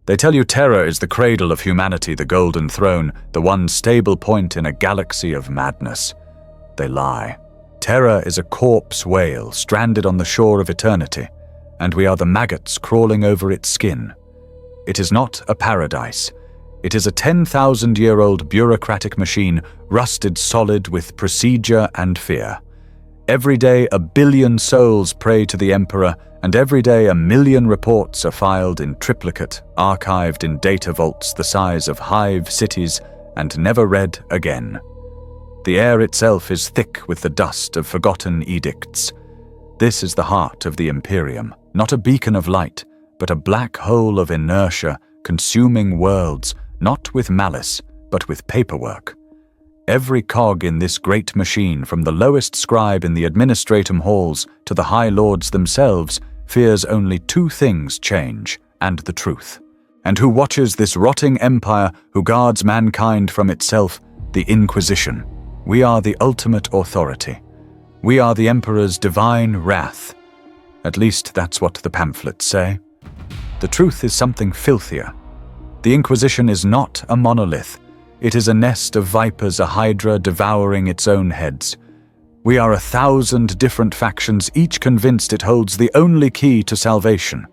They tell you Terra is the cradle of humanity, the golden throne, the one stable point in a galaxy of madness. They lie. Terra is a corpse whale stranded on the shore of eternity, and we are the maggots crawling over its skin. It is not a paradise. It is a 10,000-year-old bureaucratic machine, rusted solid with procedure and fear. Every day 1 billion souls pray to the Emperor, and every day 1 million reports are filed in triplicate, archived in data vaults the size of hive cities, and never read again. The air itself is thick with the dust of forgotten edicts. This is the heart of the Imperium, not a beacon of light, but a black hole of inertia, consuming worlds, not with malice, but with paperwork. Every cog in this great machine, from the lowest scribe in the administratum halls to the high lords themselves, fears only 2 things change, and the truth. And who watches this rotting empire, who guards mankind from itself? The Inquisition. We are the ultimate authority. We are the Emperor's divine wrath. At least that's what the pamphlets say. The truth is something filthier. The Inquisition is not a monolith. It is a nest of vipers, a hydra devouring its own heads. We are 1,000 different factions, each convinced it holds the only key to salvation.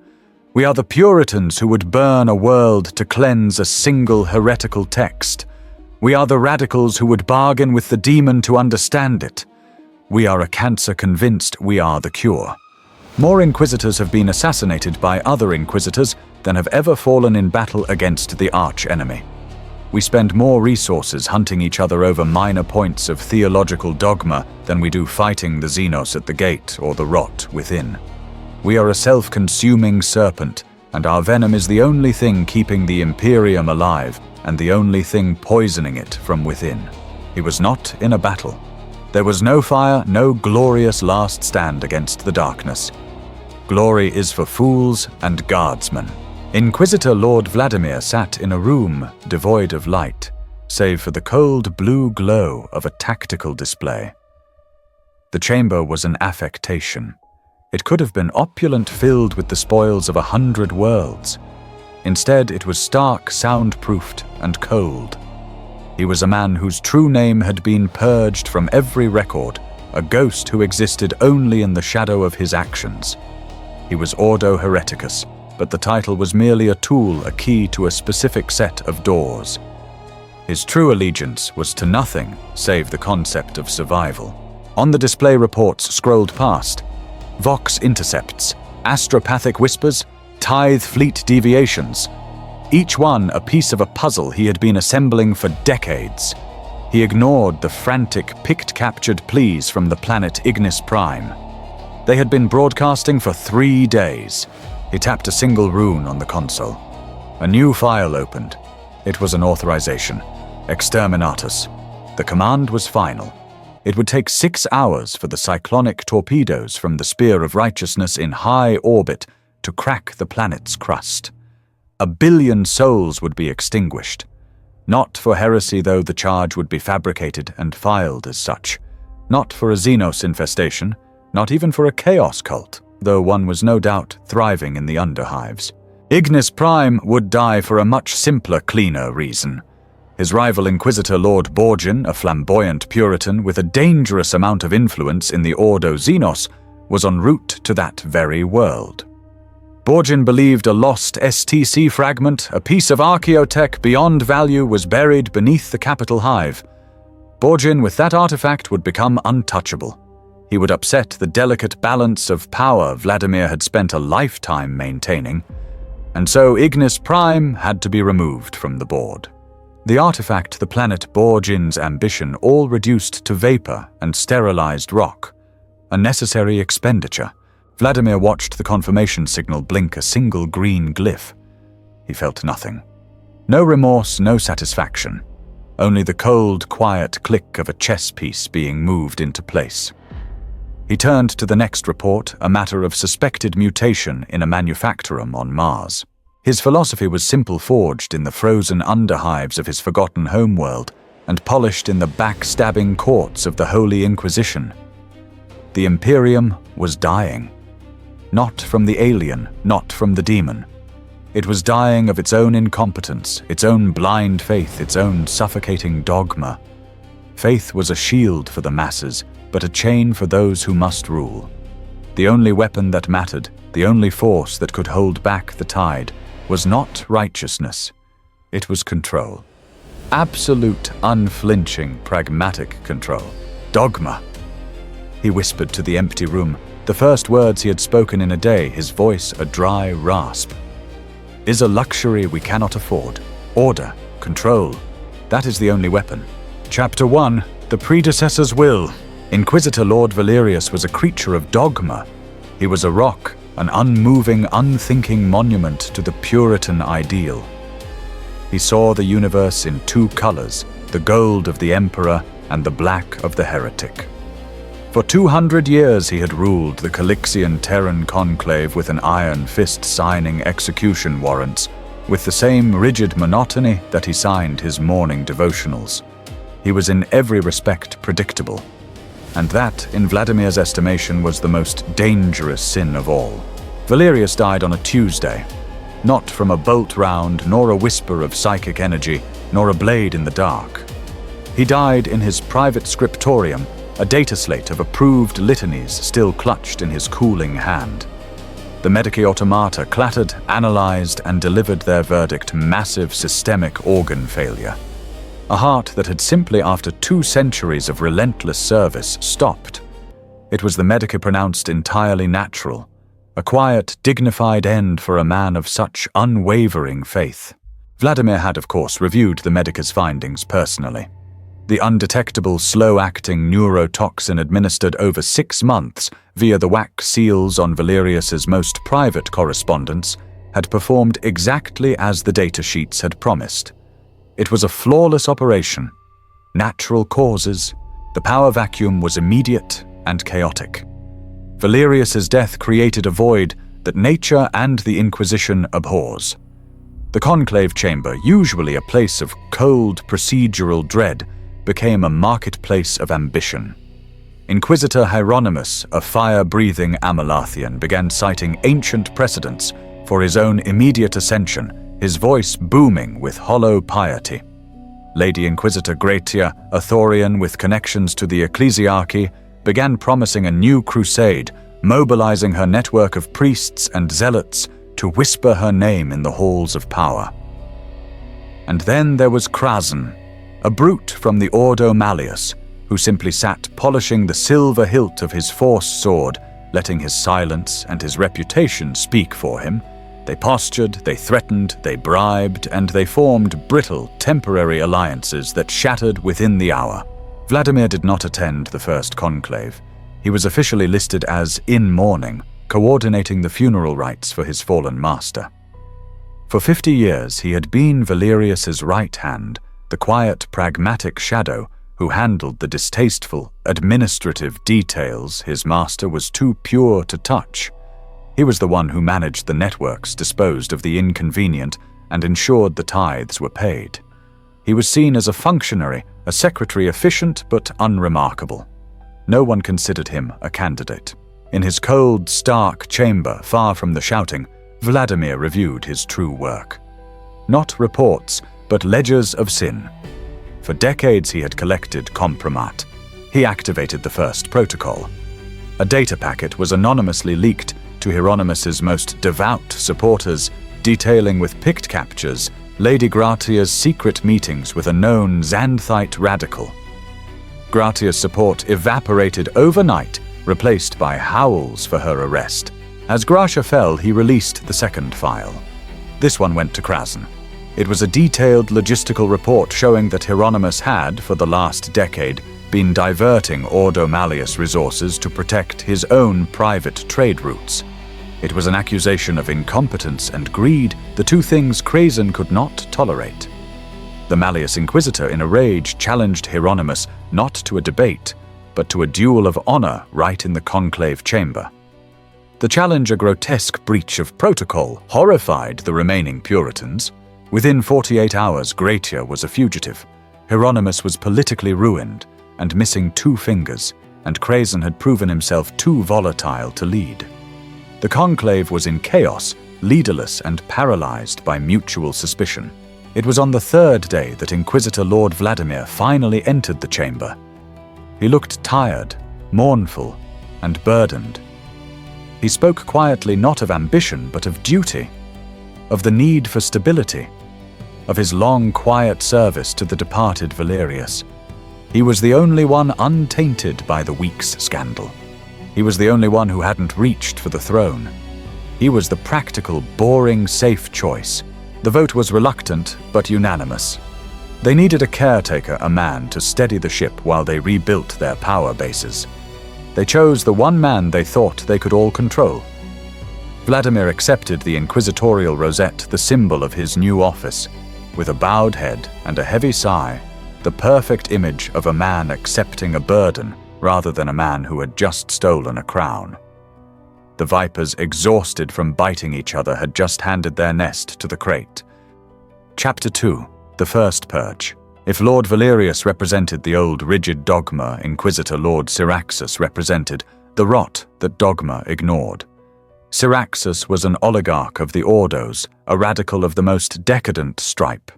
We are the Puritans who would burn a world to cleanse a single heretical text. We are the radicals who would bargain with the demon to understand it. We are a cancer convinced we are the cure. More inquisitors have been assassinated by other inquisitors than have ever fallen in battle against the arch-enemy. We spend more resources hunting each other over minor points of theological dogma than we do fighting the Xenos at the gate or the rot within. We are a self-consuming serpent, and our venom is the only thing keeping the Imperium alive and the only thing poisoning it from within. He was not in a battle. There was no fire, no glorious last stand against the darkness. Glory is for fools and guardsmen. Inquisitor Lord Vladimir sat in a room devoid of light, save for the cold blue glow of a tactical display. The chamber was an affectation. It could have been opulent, filled with the spoils of 100 worlds. Instead, it was stark, soundproofed, and cold. He was a man whose true name had been purged from every record, a ghost who existed only in the shadow of his actions. He was Ordo Hereticus, but the title was merely a tool, a key to a specific set of doors. His true allegiance was to nothing save the concept of survival. On the display, reports scrolled past. Vox intercepts, astropathic whispers, tithe fleet deviations. Each one a piece of a puzzle he had been assembling for decades. He ignored the frantic, pict-captured pleas from the planet Ignis Prime. They had been broadcasting for 3 days. He tapped a single rune on the console. A new file opened. It was an authorization. Exterminatus. The command was final. It would take 6 hours for the cyclonic torpedoes from the Spear of Righteousness in high orbit to crack the planet's crust. 1 billion souls would be extinguished. Not for heresy, though the charge would be fabricated and filed as such. Not for a Xenos infestation, not even for a chaos cult, though one was no doubt thriving in the underhives. Ignis Prime would die for a much simpler, cleaner reason. His rival Inquisitor Lord Borgin, a flamboyant Puritan with a dangerous amount of influence in the Ordo Xenos, was en route to that very world. Borgin believed a lost STC fragment, a piece of archaeotech beyond value, was buried beneath the capital hive. Borgin, with that artifact, would become untouchable. He would upset the delicate balance of power Vladimir had spent a lifetime maintaining, and so Ignis Prime had to be removed from the board. The artifact, the planet Borgin's ambition, all reduced to vapor and sterilized rock. A necessary expenditure. Vladimir watched the confirmation signal blink a single green glyph. He felt nothing. No remorse, no satisfaction. Only the cold, quiet click of a chess piece being moved into place. He turned to the next report, a matter of suspected mutation in a manufactorum on Mars. His philosophy was simple, forged in the frozen underhives of his forgotten homeworld and polished in the backstabbing courts of the Holy Inquisition. The Imperium was dying. Not from the alien, not from the demon. It was dying of its own incompetence, its own blind faith, its own suffocating dogma. Faith was a shield for the masses, but a chain for those who must rule. The only weapon that mattered, the only force that could hold back the tide, was not righteousness. It was control. Absolute, unflinching, pragmatic control. Dogma. He whispered to the empty room, the first words he had spoken in a day, his voice a dry rasp. Is a luxury we cannot afford. Order, control. That is the only weapon. Chapter 1. The Predecessor's Will. Inquisitor Lord Valerius was a creature of dogma. He was a rock, an unmoving, unthinking monument to the Puritan ideal. He saw the universe in two colors, the gold of the Emperor and the black of the heretic. For 200 years he had ruled the Calixian Terran conclave with an iron fist, signing execution warrants, with the same rigid monotony that he signed his morning devotionals. He was in every respect predictable, and that, in Vladimir's estimation, was the most dangerous sin of all. Valerius died on a Tuesday, not from a bolt round, nor a whisper of psychic energy, nor a blade in the dark. He died in his private scriptorium, a data slate of approved litanies still clutched in his cooling hand. The Medici automata clattered, analyzed, and delivered their verdict: massive systemic organ failure. A heart that had simply, after 2 centuries of relentless service, stopped. It was the Medici pronounced entirely natural, a quiet, dignified end for a man of such unwavering faith. Vladimir had, of course, reviewed the Medica's findings personally. The undetectable, slow-acting neurotoxin administered over 6 months via the wax seals on Valerius's most private correspondence had performed exactly as the data sheets had promised. It was a flawless operation. Natural causes. The power vacuum was immediate and chaotic. Valerius's death created a void that nature and the Inquisition abhors. The conclave chamber, usually a place of cold procedural dread, became a marketplace of ambition. Inquisitor Hieronymus, a fire-breathing Amelathian, began citing ancient precedents for his own immediate ascension, his voice booming with hollow piety. Lady Inquisitor Gratia, a Thorian with connections to the ecclesiarchy, began promising a new crusade, mobilizing her network of priests and zealots to whisper her name in the halls of power. And then there was Krasen, a brute from the Ordo Malleus, who simply sat polishing the silver hilt of his force sword, letting his silence and his reputation speak for him. They postured, they threatened, they bribed, and they formed brittle, temporary alliances that shattered within the hour. Vladimir did not attend the first conclave. He was officially listed as in mourning, coordinating the funeral rites for his fallen master. For 50 years he had been Valerius's right hand, the quiet, pragmatic shadow who handled the distasteful, administrative details his master was too pure to touch. He was the one who managed the networks, disposed of the inconvenient, and ensured the tithes were paid. He was seen as a functionary, a secretary efficient but unremarkable. No one considered him a candidate. In his cold, stark chamber, far from the shouting, Vladimir reviewed his true work. Not reports, but ledgers of sin. For decades he had collected compromat. He activated the first protocol. A data packet was anonymously leaked to Hieronymus's most devout supporters, detailing with pict captures Lady Gratia's secret meetings with a known Xanthite radical. Gratia's support evaporated overnight, replaced by howls for her arrest. As Gratia fell, he released the second file. This one went to Krasen. It was a detailed logistical report showing that Hieronymus had, for the last decade, been diverting Ordo Malleus resources to protect his own private trade routes. It was an accusation of incompetence and greed, the two things Krasen could not tolerate. The Malleus Inquisitor, in a rage, challenged Hieronymus not to a debate, but to a duel of honor right in the conclave chamber. The challenge, a grotesque breach of protocol, horrified the remaining Puritans. Within 48 hours, Gratia was a fugitive. Hieronymus was politically ruined and missing 2 fingers, and Krasen had proven himself too volatile to lead. The conclave was in chaos, leaderless and paralyzed by mutual suspicion. It was on the third day that Inquisitor Lord Vladimir finally entered the chamber. He looked tired, mournful, and burdened. He spoke quietly not of ambition but of duty, of the need for stability, of his long, quiet service to the departed Valerius. He was the only one untainted by the week's scandal. He was the only one who hadn't reached for the throne. He was the practical, boring, safe choice. The vote was reluctant, but unanimous. They needed a caretaker, a man, to steady the ship while they rebuilt their power bases. They chose the one man they thought they could all control. Vladimir accepted the inquisitorial rosette, the symbol of his new office, with a bowed head and a heavy sigh, the perfect image of a man accepting a burden rather than a man who had just stolen a crown. The vipers, exhausted from biting each other, had just handed their nest to the crate. Chapter 2. The First Purge. If Lord Valerius represented the old rigid dogma, Inquisitor Lord Syraxus represented the rot that dogma ignored. Syraxus was an oligarch of the Ordos, a radical of the most decadent stripe.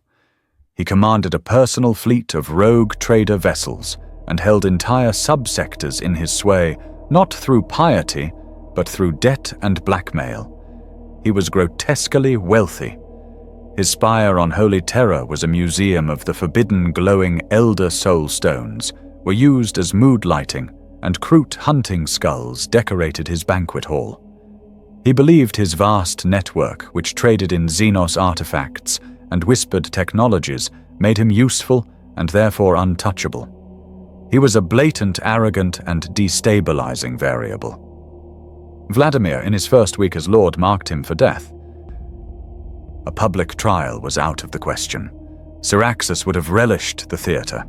He commanded a personal fleet of rogue trader vessels and held entire subsectors in his sway, not through piety, but through debt and blackmail. He was grotesquely wealthy. His spire on Holy Terror was a museum of the forbidden glowing elder soul stones, were used as mood lighting, and Kroot hunting skulls decorated his banquet hall. He believed his vast network, which traded in Xenos artifacts and whispered technologies, made him useful and therefore untouchable. He was a blatant, arrogant, and destabilizing variable. Vladimir, in his first week as Lord, marked him for death. A public trial was out of the question. Syraxus would have relished the theatre.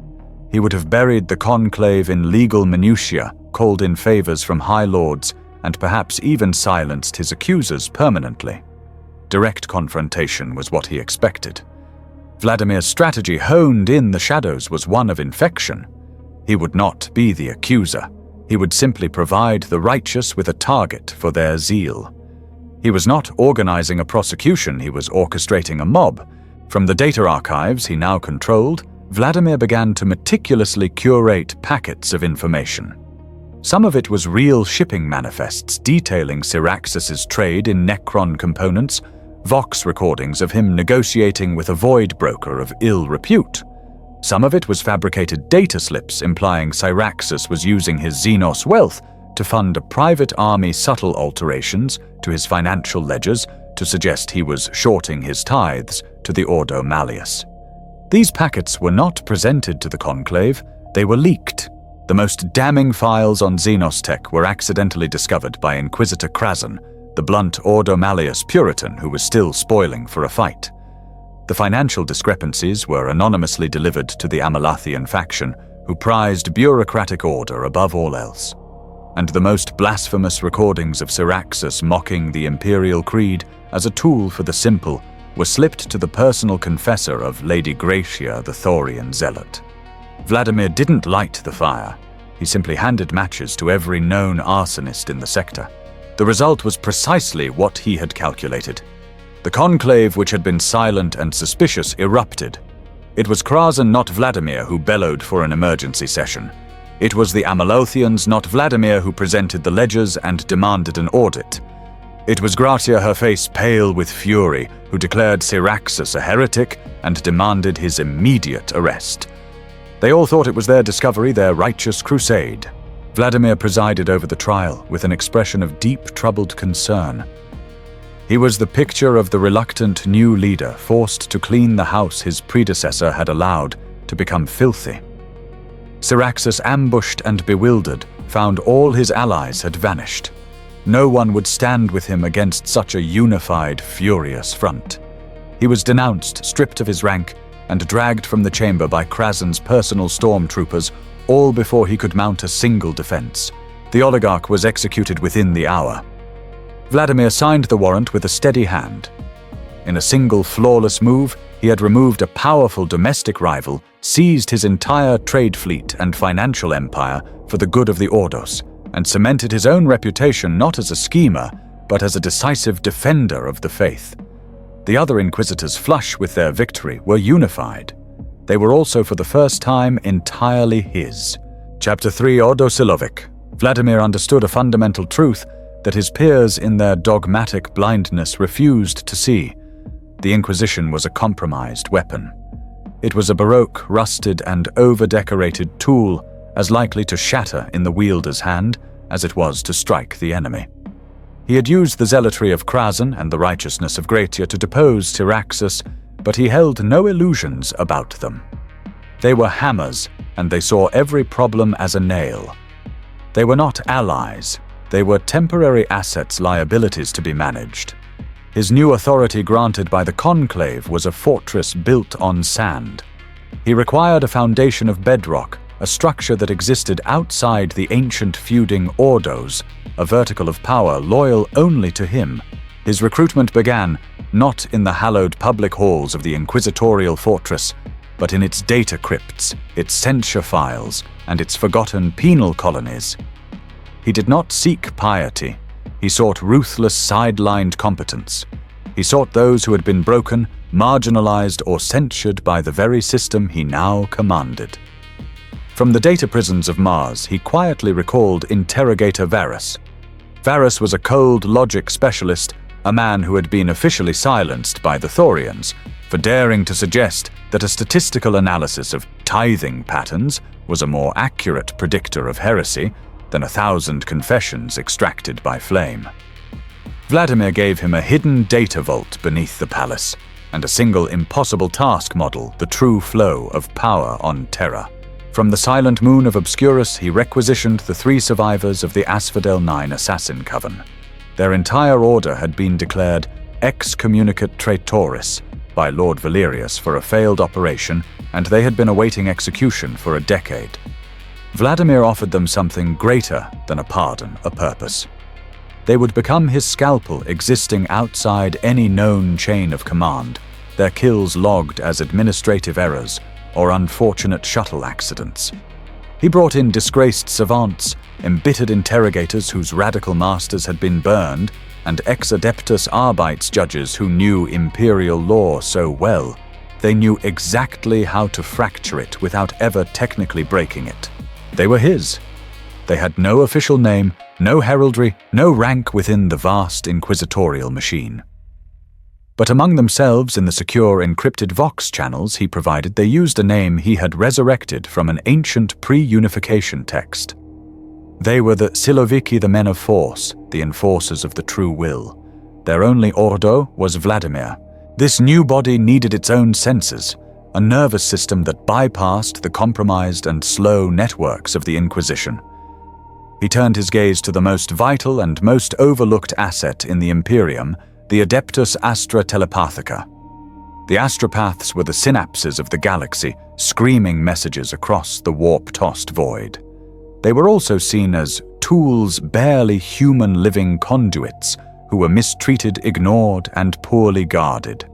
He would have buried the conclave in legal minutiae, called in favors from high lords, and perhaps even silenced his accusers permanently. Direct confrontation was what he expected. Vladimir's strategy, honed in the shadows, was one of infection. He would not be the accuser. He would simply provide the righteous with a target for their zeal. He was not organizing a prosecution, he was orchestrating a mob. From the data archives he now controlled, Vladimir began to meticulously curate packets of information. Some of it was real shipping manifests detailing Syraxus's trade in Necron components, Vox recordings of him negotiating with a void broker of ill repute. Some of it was fabricated data slips implying Syraxus was using his Xenos wealth to fund a private army, subtle alterations to his financial ledgers to suggest he was shorting his tithes to the Ordo Malleus. These packets were not presented to the conclave, they were leaked. The most damning files on Xenos tech were accidentally discovered by Inquisitor Krazen, the blunt Ordo Malleus Puritan who was still spoiling for a fight. The financial discrepancies were anonymously delivered to the Amalathian faction, who prized bureaucratic order above all else. And the most blasphemous recordings of Syraxus mocking the imperial creed as a tool for the simple were slipped to the personal confessor of Lady Gracia, the Thorian zealot. Vladimir didn't light the fire. He simply handed matches to every known arsonist in the sector. The result was precisely what he had calculated. The conclave, which had been silent and suspicious, erupted. It was Krazen, not Vladimir, who bellowed for an emergency session. It was the Amalothians, not Vladimir, who presented the ledgers and demanded an audit. It was Gracia, her face pale with fury, who declared Syraxus a heretic and demanded his immediate arrest. They all thought it was their discovery, their righteous crusade. Vladimir presided over the trial with an expression of deep, troubled concern. He was the picture of the reluctant new leader forced to clean the house his predecessor had allowed to become filthy. Syraxus, ambushed and bewildered, found all his allies had vanished. No one would stand with him against such a unified, furious front. He was denounced, stripped of his rank, and dragged from the chamber by Krazen's personal stormtroopers, all before he could mount a single defense. The oligarch was executed within the hour. Vladimir signed the warrant with a steady hand. In a single flawless move, he had removed a powerful domestic rival, seized his entire trade fleet and financial empire for the good of the Ordos, and cemented his own reputation not as a schemer, but as a decisive defender of the faith. The other Inquisitors, flush with their victory, were unified. They were also for the first time entirely his. Chapter 3, Ordo Silovic. Vladimir understood a fundamental truth that his peers in their dogmatic blindness refused to see. The Inquisition was a compromised weapon. It was a baroque, rusted, and over-decorated tool, as likely to shatter in the wielder's hand as it was to strike the enemy. He had used the zealotry of Krasen and the righteousness of Gratia to depose Syraxus, but he held no illusions about them. They were hammers, and they saw every problem as a nail. They were not allies. They were temporary assets, liabilities to be managed. His new authority granted by the Conclave was a fortress built on sand. He required a foundation of bedrock, a structure that existed outside the ancient feuding Ordos, a vertical of power loyal only to him. His recruitment began not in the hallowed public halls of the inquisitorial fortress, but in its data crypts, its censure files, and its forgotten penal colonies. He did not seek piety. He sought ruthless, sidelined competence. He sought those who had been broken, marginalized, or censured by the very system he now commanded. From the data prisons of Mars, he quietly recalled interrogator Varus. Varus was a cold logic specialist, a man who had been officially silenced by the Thorians for daring to suggest that a statistical analysis of tithing patterns was a more accurate predictor of heresy than 1,000 confessions extracted by flame. Vladimir gave him a hidden data vault beneath the palace, and a single impossible task model, the true flow of power on Terra. From the silent moon of Obscurus, he requisitioned the 3 survivors of the Asphodel 9 assassin coven. Their entire order had been declared excommunicate traitoris by Lord Valerius for a failed operation, and they had been awaiting execution for a decade. Vladimir offered them something greater than a pardon, a purpose. They would become his scalpel, existing outside any known chain of command, their kills logged as administrative errors or unfortunate shuttle accidents. He brought in disgraced savants, embittered interrogators whose radical masters had been burned, and ex-adeptus arbites judges who knew imperial law so well. They knew exactly how to fracture it without ever technically breaking it. They were his. They had no official name, no heraldry, no rank within the vast inquisitorial machine. But among themselves, in the secure encrypted Vox channels he provided, they used a name he had resurrected from an ancient pre-unification text. They were the Siloviki, the men of force, the enforcers of the true will. Their only ordo was Vladimir. This new body needed its own senses, a nervous system that bypassed the compromised and slow networks of the Inquisition. He turned his gaze to the most vital and most overlooked asset in the Imperium, the Adeptus Astra Telepathica. The astropaths were the synapses of the galaxy, screaming messages across the warp-tossed void. They were also seen as tools, barely human living conduits, who were mistreated, ignored, and poorly guarded.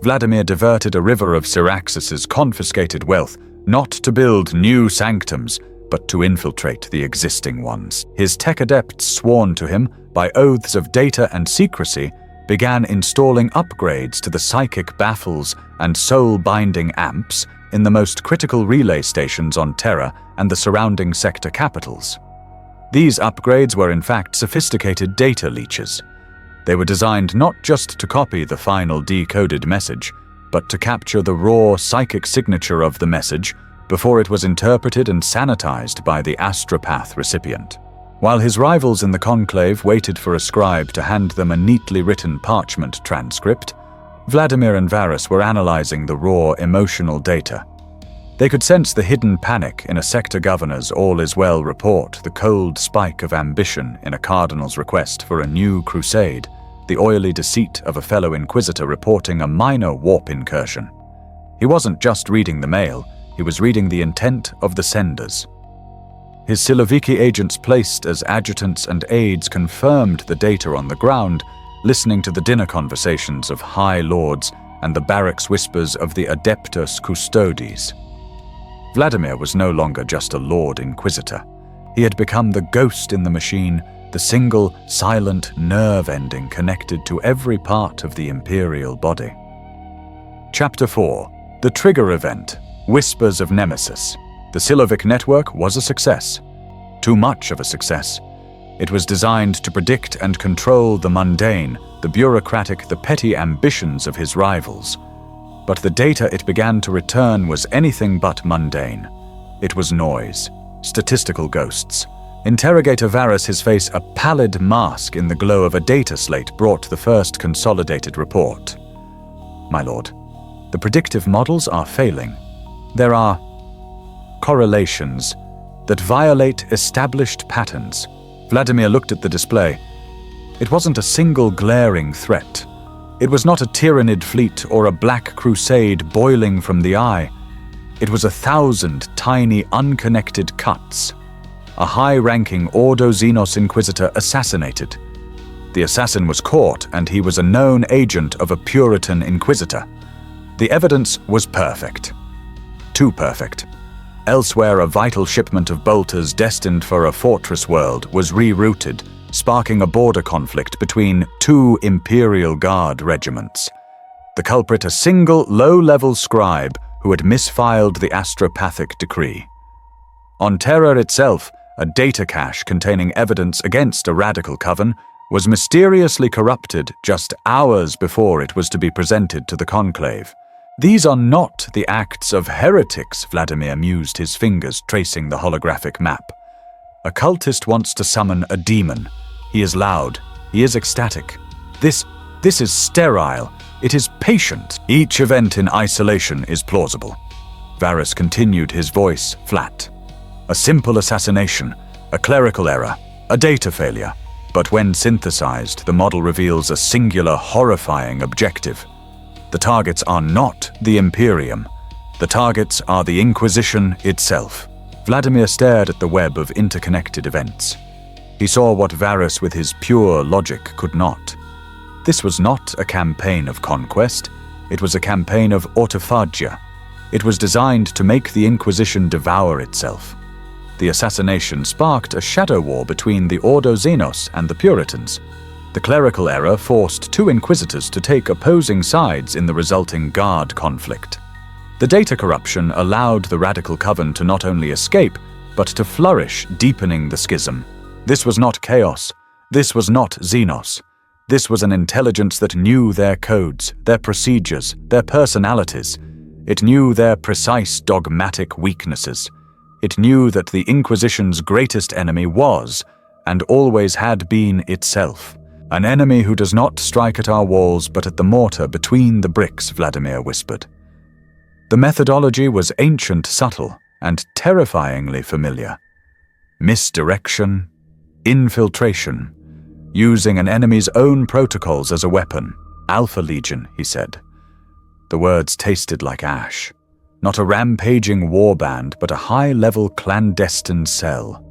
Vladimir diverted a river of Syraxus's confiscated wealth, not to build new sanctums, but to infiltrate the existing ones. His tech adepts, sworn to him by oaths of data and secrecy, began installing upgrades to the psychic baffles and soul-binding amps in the most critical relay stations on Terra and the surrounding sector capitals. These upgrades were in fact sophisticated data leeches. They were designed not just to copy the final decoded message, but to capture the raw psychic signature of the message before it was interpreted and sanitized by the astropath recipient. While his rivals in the conclave waited for a scribe to hand them a neatly written parchment transcript, Vladimir and Varus were analyzing the raw emotional data. They could sense the hidden panic in a sector governor's all-is-well report, the cold spike of ambition in a cardinal's request for a new crusade, the oily deceit of a fellow inquisitor reporting a minor warp incursion. He wasn't just reading the mail, he was reading the intent of the senders. His Siloviki agents placed as adjutants and aides confirmed the data on the ground, listening to the dinner conversations of high lords and the barracks whispers of the Adeptus Custodes. Vladimir was no longer just a Lord Inquisitor. He had become the ghost in the machine, the single, silent nerve ending connected to every part of the Imperial body. Chapter 4. The Trigger Event, Whispers of Nemesis. The Silovic network was a success. Too much of a success. It was designed to predict and control the mundane, the bureaucratic, the petty ambitions of his rivals. But the data it began to return was anything but mundane. It was noise, statistical ghosts. Interrogator Varus, his face a pallid mask in the glow of a data slate, brought the first consolidated report. My lord, the predictive models are failing. There are correlations that violate established patterns. Vladimir looked at the display. It wasn't a single glaring threat. It was not a Tyranid fleet or a black crusade boiling from the eye. It was 1,000 tiny, unconnected cuts. A high-ranking Ordo Xenos Inquisitor assassinated. The assassin was caught, and he was a known agent of a Puritan Inquisitor. The evidence was perfect. Too perfect. Elsewhere, a vital shipment of bolters destined for a fortress world was rerouted, sparking a border conflict between two Imperial Guard regiments. The culprit, a single, low-level scribe who had misfiled the astropathic decree. On Terra itself, a data cache containing evidence against a radical coven was mysteriously corrupted just hours before it was to be presented to the Conclave. These are not the acts of heretics, Vladimir mused, his fingers tracing the holographic map. A cultist wants to summon a demon. He is loud. He is ecstatic. This is sterile. It is patient. Each event in isolation is plausible. Varus continued, his voice flat. A simple assassination, a clerical error, a data failure. But when synthesized, the model reveals a singular, horrifying objective. The targets are not the Imperium. The targets are the Inquisition itself. Vladimir stared at the web of interconnected events. He saw what Varus with his pure logic could not. This was not a campaign of conquest. It was a campaign of autophagia. It was designed to make the Inquisition devour itself. The assassination sparked a shadow war between the Ordo Xenos and the Puritans. The clerical error forced two inquisitors to take opposing sides in the resulting guard conflict. The data corruption allowed the radical coven to not only escape, but to flourish, deepening the schism. This was not chaos. This was not Xenos. This was an intelligence that knew their codes, their procedures, their personalities. It knew their precise dogmatic weaknesses. It knew that the Inquisition's greatest enemy was, and always had been, itself. An enemy who does not strike at our walls but at the mortar between the bricks, Vladimir whispered. The methodology was ancient, subtle, and terrifyingly familiar. Misdirection, infiltration, using an enemy's own protocols as a weapon. Alpha Legion, he said. The words tasted like ash. Not a rampaging warband, but a high-level clandestine cell.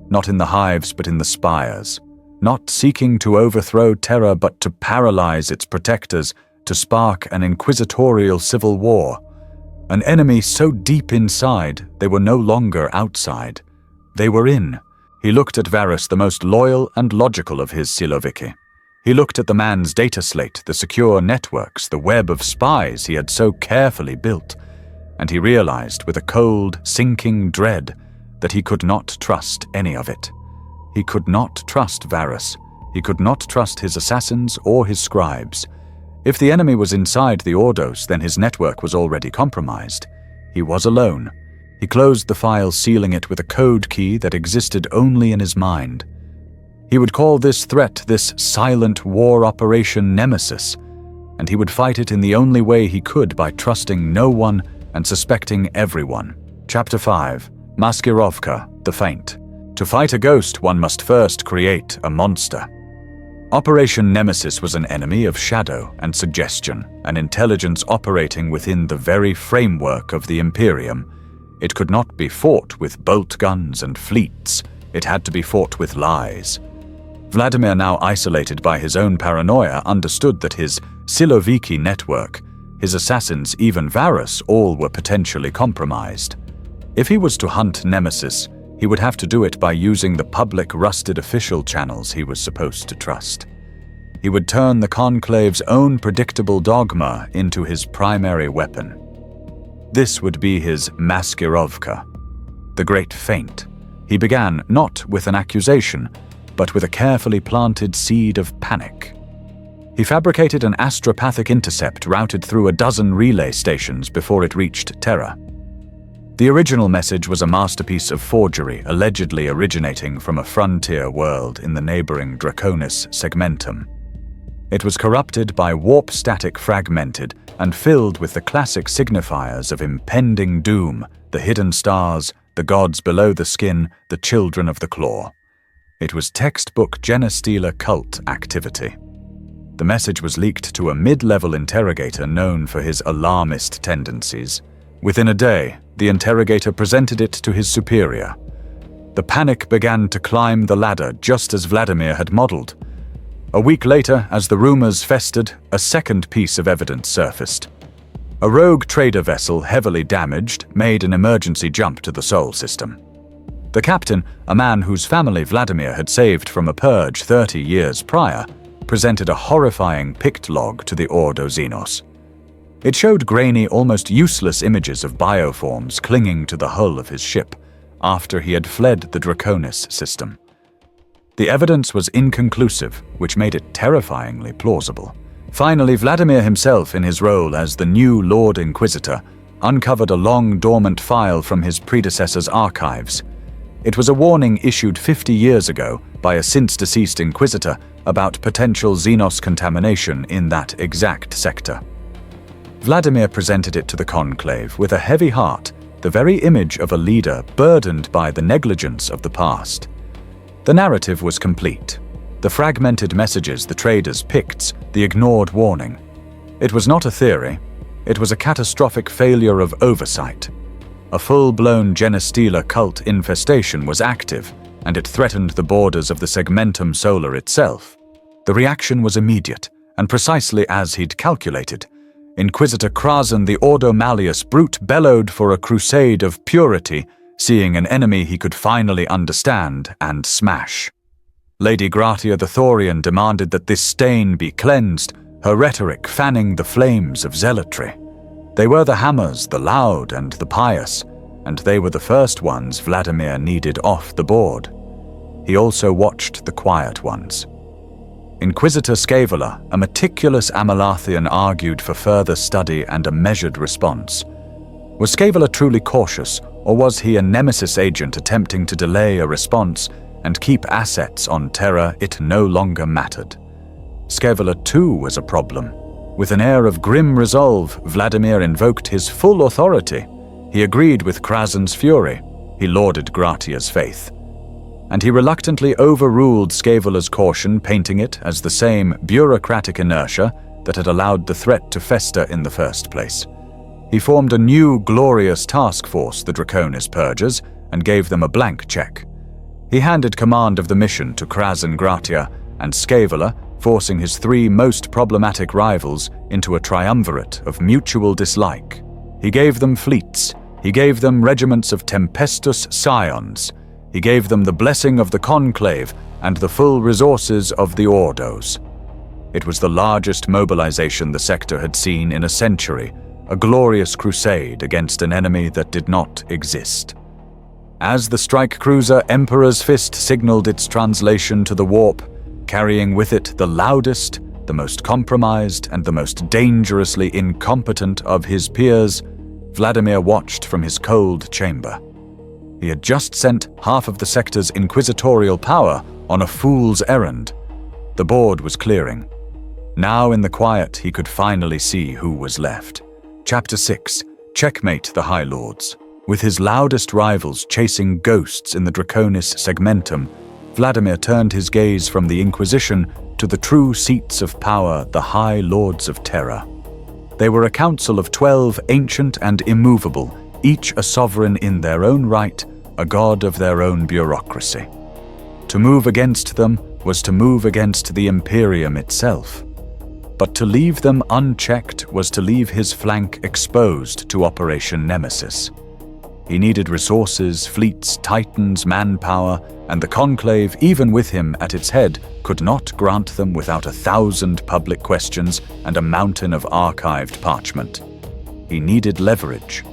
Not in the hives, but in the spires. Not seeking to overthrow Terra, but to paralyze its protectors, to spark an inquisitorial civil war. An enemy so deep inside, they were no longer outside. They were in. He looked at Varus, the most loyal and logical of his Siloviki. He looked at the man's data slate, the secure networks, the web of spies he had so carefully built, and he realized with a cold, sinking dread that he could not trust any of it. He could not trust Varus. He could not trust his assassins or his scribes. If the enemy was inside the Ordos, then his network was already compromised. He was alone. He closed the file, sealing it with a code key that existed only in his mind. He would call this threat, this silent war operation, Nemesis, and he would fight it in the only way he could, by trusting no one and suspecting everyone. Chapter 5. Maskirovka, the Feint. To fight a ghost, one must first create a monster. Operation Nemesis was an enemy of shadow and suggestion, an intelligence operating within the very framework of the Imperium. It could not be fought with bolt guns and fleets. It had to be fought with lies. Vladimir, now isolated by his own paranoia, understood that his Siloviki network, his assassins, even Varus, all were potentially compromised. If he was to hunt Nemesis, he would have to do it by using the public rusted official channels he was supposed to trust. He would turn the Conclave's own predictable dogma into his primary weapon. This would be his Maskirovka, the Great Feint. He began not with an accusation, but with a carefully planted seed of panic. He fabricated an astropathic intercept routed through a dozen relay stations before it reached Terra. The original message was a masterpiece of forgery, allegedly originating from a frontier world in the neighboring Draconis Segmentum. It was corrupted by warp static fragmented and filled with the classic signifiers of impending doom, the hidden stars, the gods below the skin, the children of the claw. It was textbook Genestealer cult activity. The message was leaked to a mid-level interrogator known for his alarmist tendencies. Within a day, the interrogator presented it to his superior. The panic began to climb the ladder just as Vladimir had modeled. A week later, as the rumors festered, a second piece of evidence surfaced. A rogue trader vessel, heavily damaged, made an emergency jump to the Sol system. The captain, a man whose family Vladimir had saved from a purge 30 years prior, presented a horrifying pict log to the Ordo Xenos. It showed grainy, almost useless images of bioforms clinging to the hull of his ship after he had fled the Draconis system. The evidence was inconclusive, which made it terrifyingly plausible. Finally, Vladimir himself, in his role as the new Lord Inquisitor, uncovered a long dormant file from his predecessor's archives. It was a warning issued 50 years ago by a since-deceased Inquisitor about potential Xenos contamination in that exact sector. Vladimir presented it to the Conclave with a heavy heart, the very image of a leader burdened by the negligence of the past. The narrative was complete. The fragmented messages, the traders' picts, the ignored warning. It was not a theory. It was a catastrophic failure of oversight. A full-blown Genestealer cult infestation was active, and it threatened the borders of the Segmentum Solar itself. The reaction was immediate, and precisely as he'd calculated. Inquisitor Krasen the Ordo Malleus Brute bellowed for a crusade of purity, seeing an enemy he could finally understand and smash. Lady Gratia the Thorian demanded that this stain be cleansed, her rhetoric fanning the flames of zealotry. They were the hammers, the loud and the pious, and they were the first ones Vladimir needed off the board. He also watched the quiet ones. Inquisitor Scaevola, a meticulous Amalathian, argued for further study and a measured response. Was Scaevola truly cautious, or was he a nemesis agent attempting to delay a response and keep assets on Terra it no longer mattered? Scaevola too was a problem. With an air of grim resolve, Vladimir invoked his full authority. He agreed with Krasen's fury. He lauded Gratia's faith. And he reluctantly overruled Scaevola's caution, painting it as the same bureaucratic inertia that had allowed the threat to fester in the first place. He formed a new, glorious task force, the Draconis Purgers, and gave them a blank check. He handed command of the mission to Krasen Gratia and Scaevola, forcing his three most problematic rivals into a triumvirate of mutual dislike. He gave them fleets. He gave them regiments of Tempestus Scions. He gave them the blessing of the Conclave and the full resources of the Ordos. It was the largest mobilization the sector had seen in a century, a glorious crusade against an enemy that did not exist. As the strike cruiser Emperor's Fist signaled its translation to the warp, carrying with it the loudest, the most compromised, and the most dangerously incompetent of his peers, Vladimir watched from his cold chamber. He had just sent half of the sector's inquisitorial power on a fool's errand. The board was clearing. Now in the quiet he could finally see who was left. Chapter 6. Checkmate the High Lords. With his loudest rivals chasing ghosts in the Draconis Segmentum, Vladimir turned his gaze from the Inquisition to the true seats of power, the High Lords of Terra. They were a council of 12, ancient and immovable, each a sovereign in their own right, a god of their own bureaucracy. To move against them was to move against the Imperium itself. But to leave them unchecked was to leave his flank exposed to Operation Nemesis. He needed resources, fleets, titans, manpower, and the Conclave, even with him at its head, could not grant them without 1,000 public questions and a mountain of archived parchment. He needed leverage.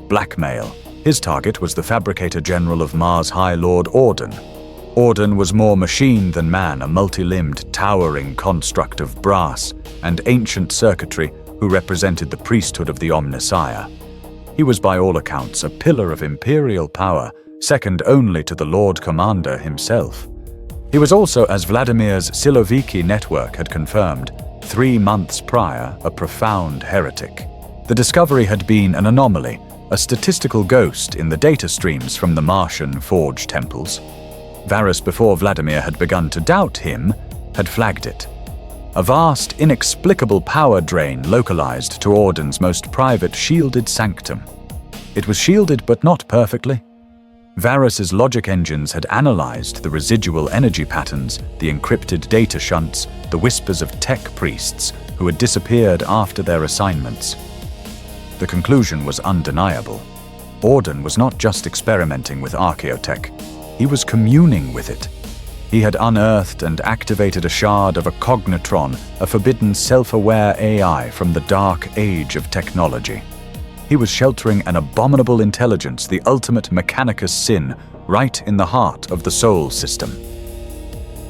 Blackmail. His target was the Fabricator General of Mars High Lord Orden. Orden was more machine than man, a multi-limbed, towering construct of brass and ancient circuitry who represented the priesthood of the Omnissiah. He was by all accounts a pillar of imperial power, second only to the Lord Commander himself. He was also, as Vladimir's Siloviki network had confirmed, 3 months prior, a profound heretic. The discovery had been an anomaly, a statistical ghost in the data streams from the Martian forge temples. Varus, before Vladimir had begun to doubt him, had flagged it. A vast, inexplicable power drain localized to Orden's most private shielded sanctum. It was shielded but not perfectly. Varus's logic engines had analyzed the residual energy patterns, the encrypted data shunts, the whispers of tech priests who had disappeared after their assignments. The conclusion was undeniable. Orden was not just experimenting with archaeotech. He was communing with it. He had unearthed and activated a shard of a cognitron, a forbidden self-aware AI from the dark age of technology. He was sheltering an abominable intelligence, the ultimate mechanicus sin, right in the heart of the Sol system.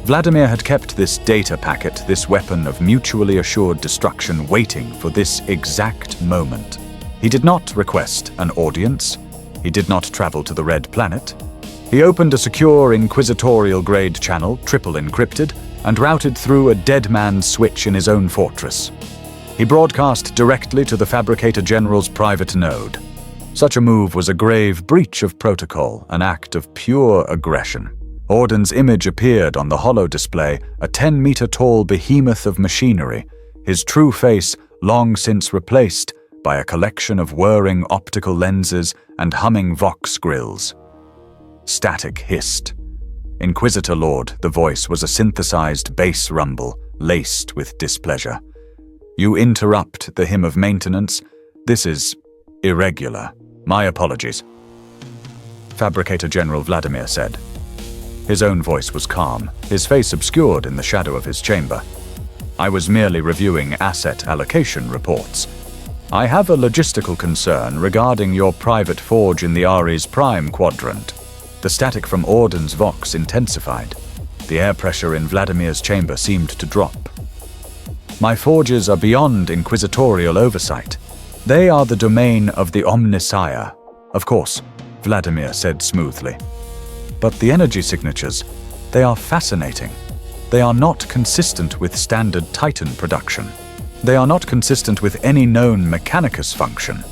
Vladimir had kept this data packet, this weapon of mutually assured destruction, waiting for this exact moment. He did not request an audience. He did not travel to the Red Planet. He opened a secure inquisitorial-grade channel, triple encrypted, and routed through a dead man's switch in his own fortress. He broadcast directly to the Fabricator General's private node. Such a move was a grave breach of protocol, an act of pure aggression. Orden's image appeared on the holo display, a 10-meter-tall behemoth of machinery, his true face long since replaced by a collection of whirring optical lenses and humming vox grills. Static hissed. Inquisitor Lord, the voice was a synthesized bass rumble, laced with displeasure. You interrupt the hymn of maintenance. This is irregular. My apologies. Fabricator General Vladimir said. His own voice was calm, his face obscured in the shadow of his chamber. I was merely reviewing asset allocation reports. I have a logistical concern regarding your private forge in the Ares Prime Quadrant. The static from Orden's vox intensified. The air pressure in Vladimir's chamber seemed to drop. My forges are beyond inquisitorial oversight. They are the domain of the Omnissiah. Of course, Vladimir said smoothly. But the energy signatures, they are fascinating. They are not consistent with standard Titan production. They are not consistent with any known mechanicus function.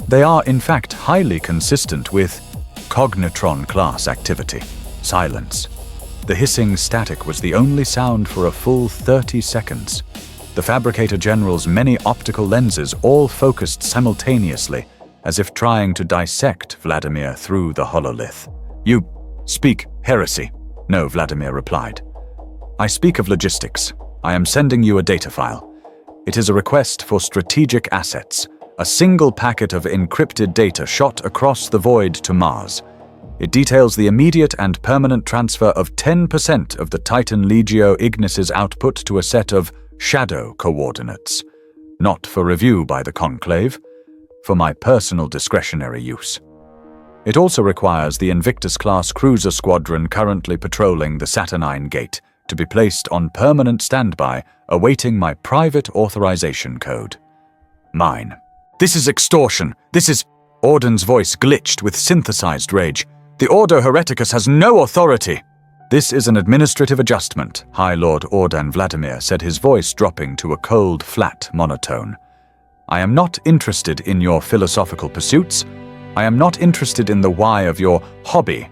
They are, in fact, highly consistent with cognitron-class activity. Silence. The hissing static was the only sound for a full 30 seconds. The Fabricator General's many optical lenses all focused simultaneously, as if trying to dissect Vladimir through the hololith. You speak heresy. No, Vladimir replied. I speak of logistics. I am sending you a data file. It is a request for strategic assets, a single packet of encrypted data shot across the void to Mars. It details the immediate and permanent transfer of 10% of the Titan Legio Ignis's output to a set of shadow coordinates, not for review by the Conclave, for my personal discretionary use. It also requires the Invictus-class cruiser squadron currently patrolling the Saturnine Gate to be placed on permanent standby, awaiting my private authorization code. Mine. This is extortion. This is... Orden's voice glitched with synthesized rage. The Ordo Hereticus has no authority. This is an administrative adjustment, High Lord Ordan Vladimir said, his voice dropping to a cold, flat monotone. I am not interested in your philosophical pursuits. I am not interested in the why of your hobby.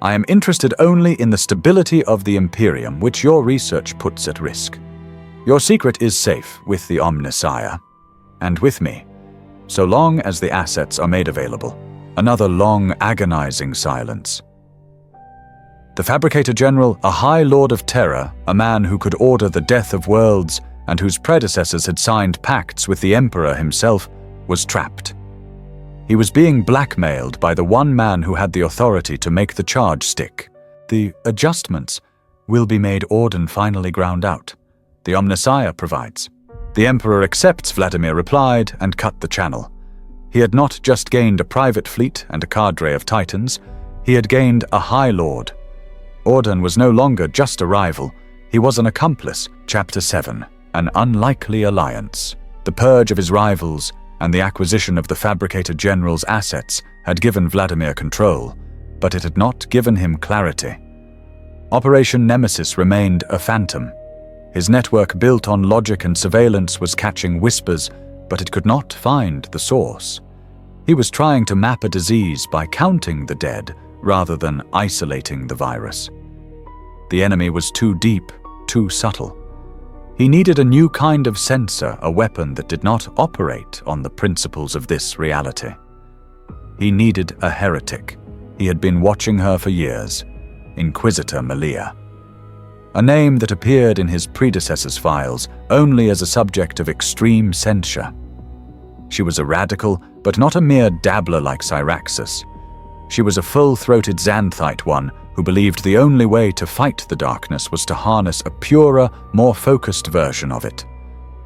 I am interested only in the stability of the Imperium, which your research puts at risk. Your secret is safe with the Omnissiah, and with me, so long as the assets are made available. Another long, agonizing silence. The Fabricator General, a High Lord of Terror, a man who could order the death of worlds and whose predecessors had signed pacts with the Emperor himself, was trapped. He was being blackmailed by the one man who had the authority to make the charge stick. The adjustments will be made Orden finally ground out. The Omnissiah provides. The Emperor accepts, Vladimir replied, and cut the channel. He had not just gained a private fleet and a cadre of Titans, he had gained a High Lord. Orden was no longer just a rival, he was an accomplice. Chapter 7. An Unlikely Alliance. The purge of his rivals and the acquisition of the fabricated general's assets had given Vladimir control, but it had not given him clarity. Operation Nemesis remained a phantom. His network built on logic and surveillance was catching whispers, but it could not find the source. He was trying to map a disease by counting the dead rather than isolating the virus. The enemy was too deep, too subtle. He needed a new kind of sensor, a weapon that did not operate on the principles of this reality. He needed a heretic. He had been watching her for years, Inquisitor Malia. A name that appeared in his predecessor's files only as a subject of extreme censure. She was a radical, but not a mere dabbler like Syraxus. She was a full-throated Xanthite one who believed the only way to fight the darkness was to harness a purer, more focused version of it.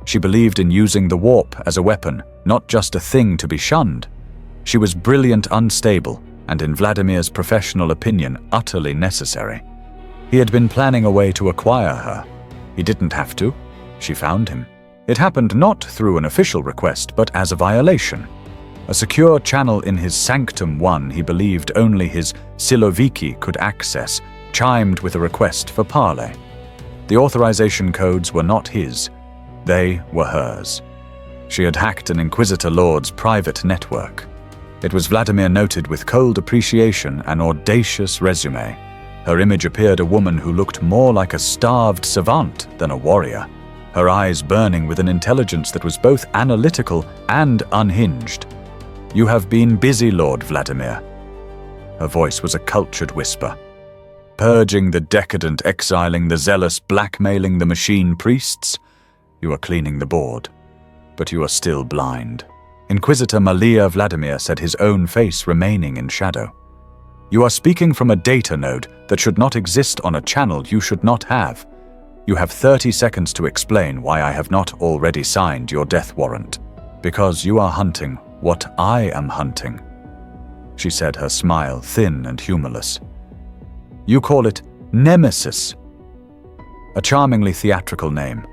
She believed in using the warp as a weapon, not just a thing to be shunned. She was brilliant, unstable, and in Vladimir's professional opinion, utterly necessary. He had been planning a way to acquire her. He didn't have to. She found him. It happened not through an official request, but as a violation. A secure channel in his Sanctum 1 he believed only his Siloviki could access, chimed with a request for parley. The authorization codes were not his. They were hers. She had hacked an Inquisitor Lord's private network. It was, Vladimir noted with cold appreciation, an audacious resume. Her image appeared a woman who looked more like a starved savant than a warrior, her eyes burning with an intelligence that was both analytical and unhinged. "You have been busy, Lord Vladimir." Her voice was a cultured whisper. "Purging the decadent, exiling the zealous, blackmailing the machine priests? You are cleaning the board, but you are still blind." Inquisitor Malia Vladimir said, his own face remaining in shadow. "You are speaking from a data node that should not exist on a channel you should not have. You have 30 seconds to explain why I have not already signed your death warrant. Because you are hunting what I am hunting," she said, her smile thin and humorless. "You call it Nemesis. A charmingly theatrical name.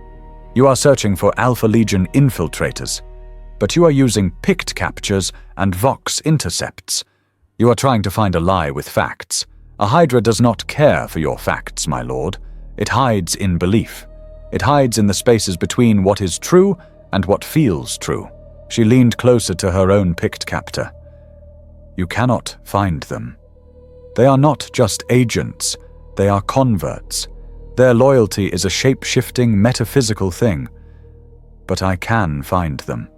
You are searching for Alpha Legion infiltrators, but you are using pict captures and Vox intercepts. You are trying to find a lie with facts. A Hydra does not care for your facts, my lord. It hides in belief. It hides in the spaces between what is true and what feels true." She leaned closer to her own pict captor. "You cannot find them. They are not just agents, they are converts. Their loyalty is a shape-shifting metaphysical thing. But I can find them.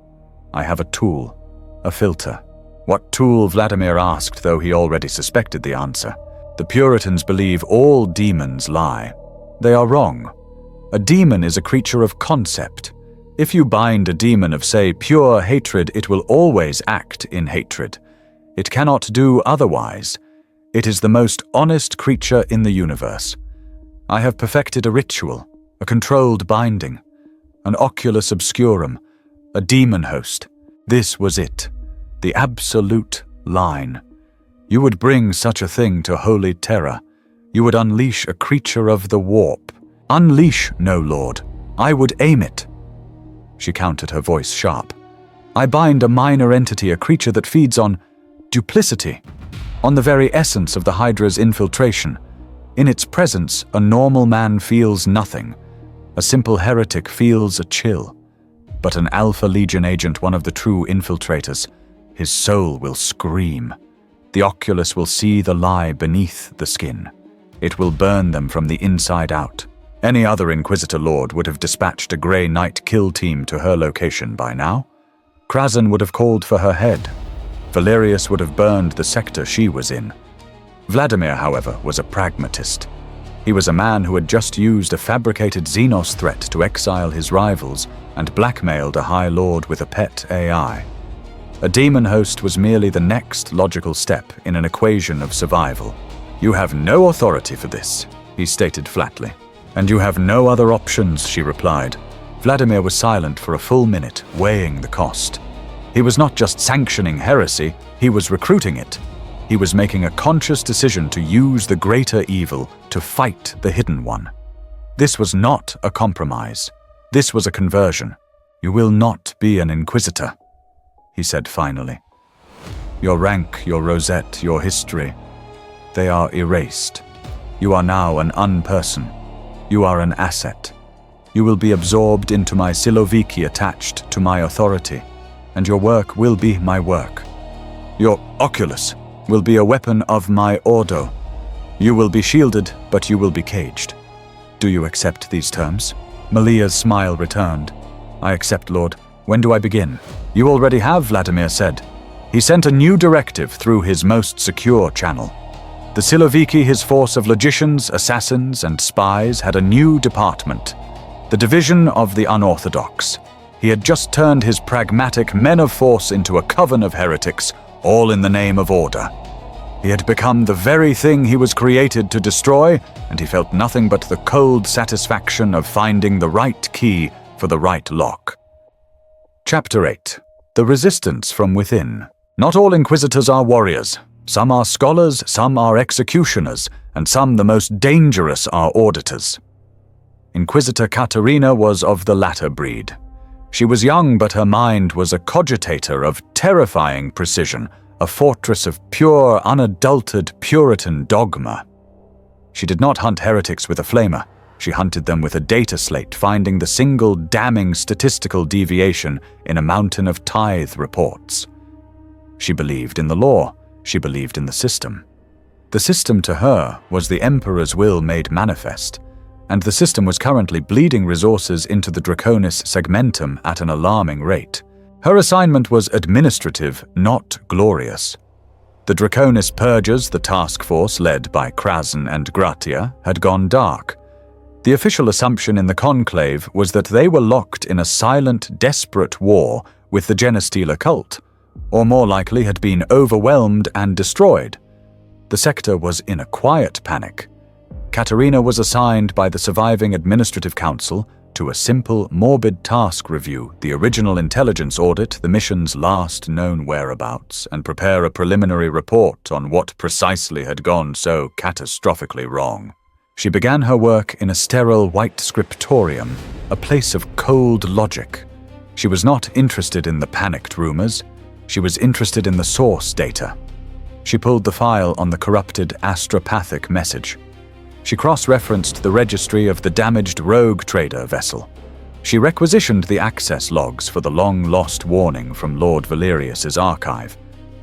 I have a tool, a filter." What tool, Vladimir asked, though he already suspected the answer. The Puritans believe all demons lie. They are wrong. A demon is a creature of concept. If you bind a demon of, say, pure hatred, it will always act in hatred. It cannot do otherwise. It is the most honest creature in the universe. I have perfected a ritual, a controlled binding, an oculus obscurum, a demon host. This was it, the absolute line. You would bring such a thing to Holy Terra. You would unleash a creature of the warp. Unleash, no lord. I would aim it. She countered, her voice sharp. I bind a minor entity, a creature that feeds on duplicity, on the very essence of the Hydra's infiltration. In its presence, a normal man feels nothing. A simple heretic feels a chill. But an Alpha Legion agent, one of the true infiltrators, his soul will scream. The oculus will see the lie beneath the skin. It will burn them from the inside out. Any other Inquisitor Lord would have dispatched a Grey Knight kill team to her location by now. Krazen would have called for her head. Valerius would have burned the sector she was in. Vladimir, however, was a pragmatist. He was a man who had just used a fabricated Xenos threat to exile his rivals and blackmailed a High Lord with a pet AI. A demon host was merely the next logical step in an equation of survival. "You have no authority for this," he stated flatly. "And you have no other options," she replied. Vladimir was silent for a full minute, weighing the cost. He was not just sanctioning heresy, he was recruiting it. He was making a conscious decision to use the greater evil to fight the hidden one. This was not a compromise. This was a conversion. "You will not be an inquisitor," he said finally. "Your rank, your rosette, your history, they are erased. You are now an unperson. You are an asset. You will be absorbed into my siloviki attached to my authority, and your work will be my work. Your oculus will be a weapon of my ordo. You will be shielded, but you will be caged. Do you accept these terms?" Malia's smile returned. "I accept, Lord. When do I begin?" "You already have," Vladimir said. He sent a new directive through his most secure channel. The Siloviki, his force of logicians, assassins, and spies, had a new department, the Division of the Unorthodox. He had just turned his pragmatic men of force into a coven of heretics, all in the name of order. He had become the very thing he was created to destroy, and he felt nothing but the cold satisfaction of finding the right key for the right lock. Chapter 8. The Resistance from Within. Not all inquisitors are warriors. Some are scholars, some are executioners, and some, the most dangerous, are auditors. Inquisitor Katerina was of the latter breed. She was young, but her mind was a cogitator of terrifying precision, a fortress of pure, unadulterated Puritan dogma. She did not hunt heretics with a flamer. She hunted them with a data slate, finding the single damning statistical deviation in a mountain of tithe reports. She believed in the law. She believed in the system. The system to her was the Emperor's will made manifest, and the system was currently bleeding resources into the Draconis segmentum at an alarming rate. Her assignment was administrative, not glorious. The Draconis purgers, the task force led by Krasen and Gratia, had gone dark. The official assumption in the conclave was that they were locked in a silent, desperate war with the Genestealer cult, or more likely had been overwhelmed and destroyed. The sector was in a quiet panic. Katerina was assigned by the surviving administrative council to a simple, morbid task review the original intelligence audit, the mission's last known whereabouts, and prepare a preliminary report on what precisely had gone so catastrophically wrong. She began her work in a sterile white scriptorium, a place of cold logic. She was not interested in the panicked rumors. She was interested in the source data. She pulled the file on the corrupted astropathic message. She cross-referenced the registry of the damaged rogue trader vessel. She requisitioned the access logs for the long-lost warning from Lord Valerius's archive.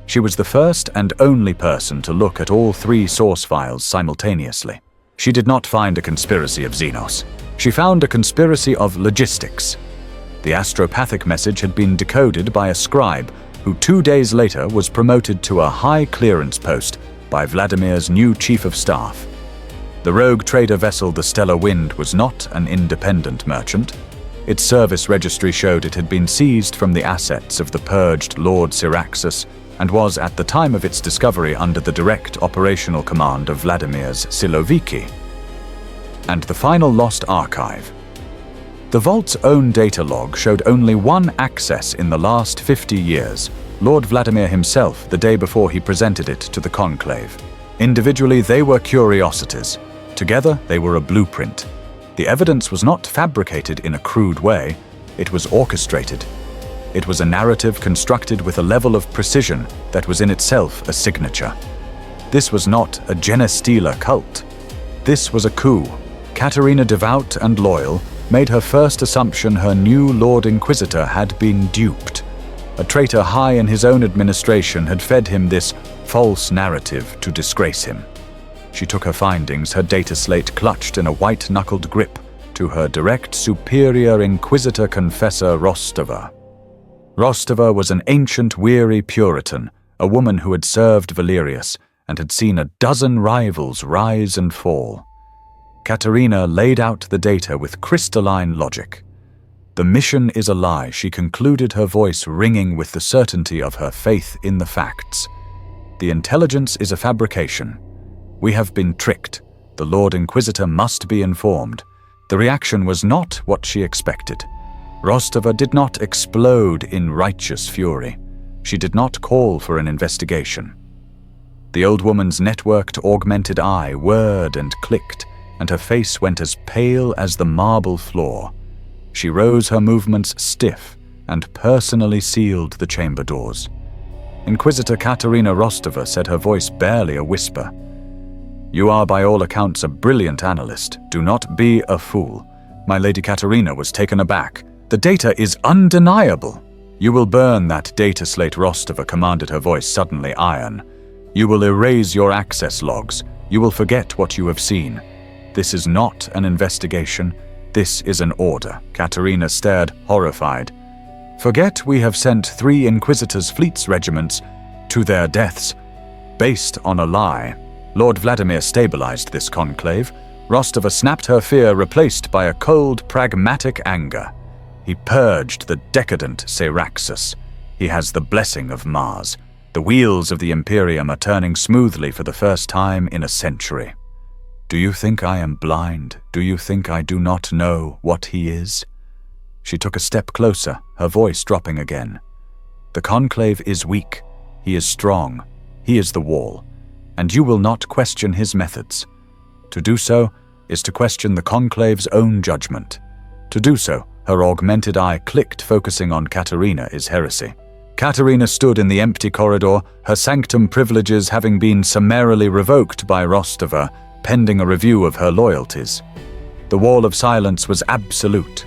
She was the first and only person to look at all three source files simultaneously. She did not find a conspiracy of Xenos. She found a conspiracy of logistics. The astropathic message had been decoded by a scribe who 2 days later was promoted to a high-clearance post by Vladimir's new chief of staff. The rogue trader vessel the Stellar Wind was not an independent merchant. Its service registry showed it had been seized from the assets of the purged Lord Syraxus and was at the time of its discovery under the direct operational command of Vladimir's Siloviki. And the final lost archive. The Vault's own data log showed only one access in the last 50 years, Lord Vladimir himself, the day before he presented it to the conclave. Individually, they were curiosities. Together, they were a blueprint. The evidence was not fabricated in a crude way. It was orchestrated. It was a narrative constructed with a level of precision that was in itself a signature. This was not a Genestealer cult. This was a coup. Katerina, devout and loyal, made her first assumption her new Lord Inquisitor had been duped. A traitor high in his own administration had fed him this false narrative to disgrace him. She took her findings, her data slate clutched in a white-knuckled grip, to her direct superior Inquisitor Confessor Rostova. Rostova was an ancient, weary Puritan, a woman who had served Valerius and had seen a dozen rivals rise and fall. Katerina laid out the data with crystalline logic. The mission is a lie, she concluded, her voice ringing with the certainty of her faith in the facts. The intelligence is a fabrication. We have been tricked. The Lord Inquisitor must be informed. The reaction was not what she expected. Rostova did not explode in righteous fury. She did not call for an investigation. The old woman's networked augmented eye whirred and clicked, and her face went as pale as the marble floor. She rose, her movements stiff, and personally sealed the chamber doors. Inquisitor Katerina Rostova said, her voice barely a whisper. "You are by all accounts a brilliant analyst. Do not be a fool." My Lady Katerina was taken aback. "The data is undeniable." "You will burn that data slate," Rostova commanded, her voice suddenly iron. "You will erase your access logs. You will forget what you have seen. This is not an investigation. This is an order." Katerina stared, horrified. "Forget we have sent 3 Inquisitors' fleet's regiments to their deaths based on a lie." Lord Vladimir stabilized this conclave. Rostova snapped, her fear replaced by a cold, pragmatic anger. He purged the decadent Syraxus. He has the blessing of Mars. The wheels of the Imperium are turning smoothly for the first time in a century. "Do you think I am blind? Do you think I do not know what he is?" She took a step closer, her voice dropping again. "The conclave is weak. He is strong. He is the wall. And you will not question his methods. To do so is to question the conclave's own judgment. To do so," her augmented eye clicked, focusing on Katerina, "is heresy." Katerina stood in the empty corridor, her sanctum privileges having been summarily revoked by Rostova, pending a review of her loyalties. The wall of silence was absolute.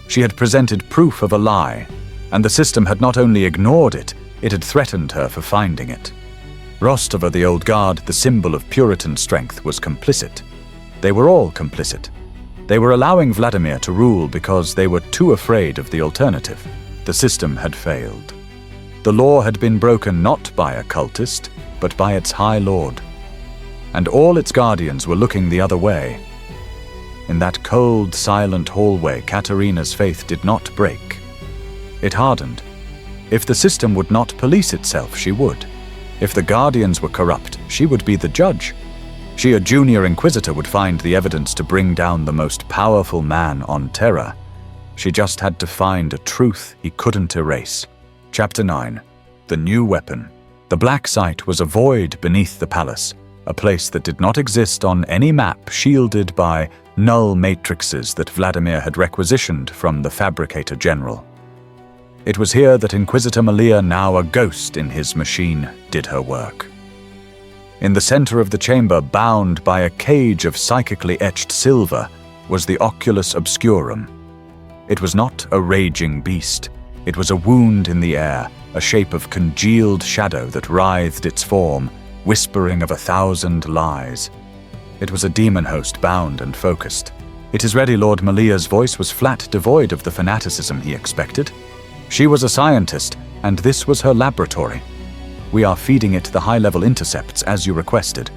She had presented proof of a lie, and the system had not only ignored it, it had threatened her for finding it. Rostova, the old guard, the symbol of Puritan strength, was complicit. They were all complicit. They were allowing Vladimir to rule because they were too afraid of the alternative. The system had failed. The law had been broken not by a cultist, but by its High Lord. And all its guardians were looking the other way. In that cold, silent hallway, Katerina's faith did not break. It hardened. If the system would not police itself, she would. If the guardians were corrupt, she would be the judge. She, a junior inquisitor, would find the evidence to bring down the most powerful man on Terra. She just had to find a truth he couldn't erase. Chapter 9. The New Weapon. The black site was a void beneath the palace, a place that did not exist on any map, shielded by null matrices that Vladimir had requisitioned from the Fabricator General. It was here that Inquisitor Malia, now a ghost in his machine, did her work. In the center of the chamber, bound by a cage of psychically etched silver, was the Oculus Obscurum. It was not a raging beast. It was a wound in the air, a shape of congealed shadow that writhed its form, whispering of 1,000 lies. It was a demon host, bound and focused. "It is ready." Lord Malia's voice was flat, devoid of the fanaticism he expected. She was a scientist, and this was her laboratory. "We are feeding it the high-level intercepts, as you requested.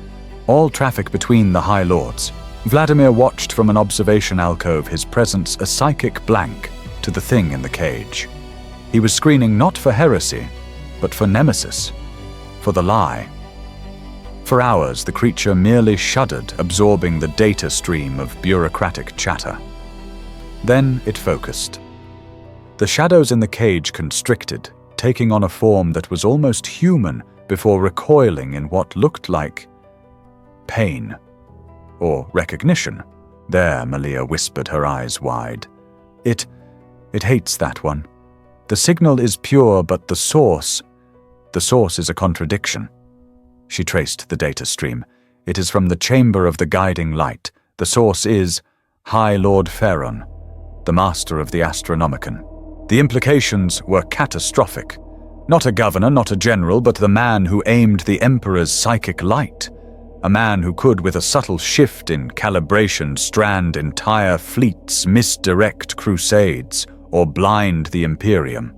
All traffic between the High Lords." Vladimir watched from an observation alcove, his presence a psychic blank to the thing in the cage. He was screening not for heresy, but for nemesis, for the lie. For hours, the creature merely shuddered, absorbing the data stream of bureaucratic chatter. Then it focused. The shadows in the cage constricted, taking on a form that was almost human before recoiling in what looked like pain or recognition. "There," Malia whispered, her eyes wide. It hates that one. The signal is pure, but the source is a contradiction." She traced the data stream. "It is from the chamber of the guiding light. The source is High Lord Pharaon, the master of the Astronomicon." The implications were catastrophic. Not a governor, not a general, but the man who aimed the Emperor's psychic light. A man who could, with a subtle shift in calibration, strand entire fleets, misdirect crusades, or blind the Imperium.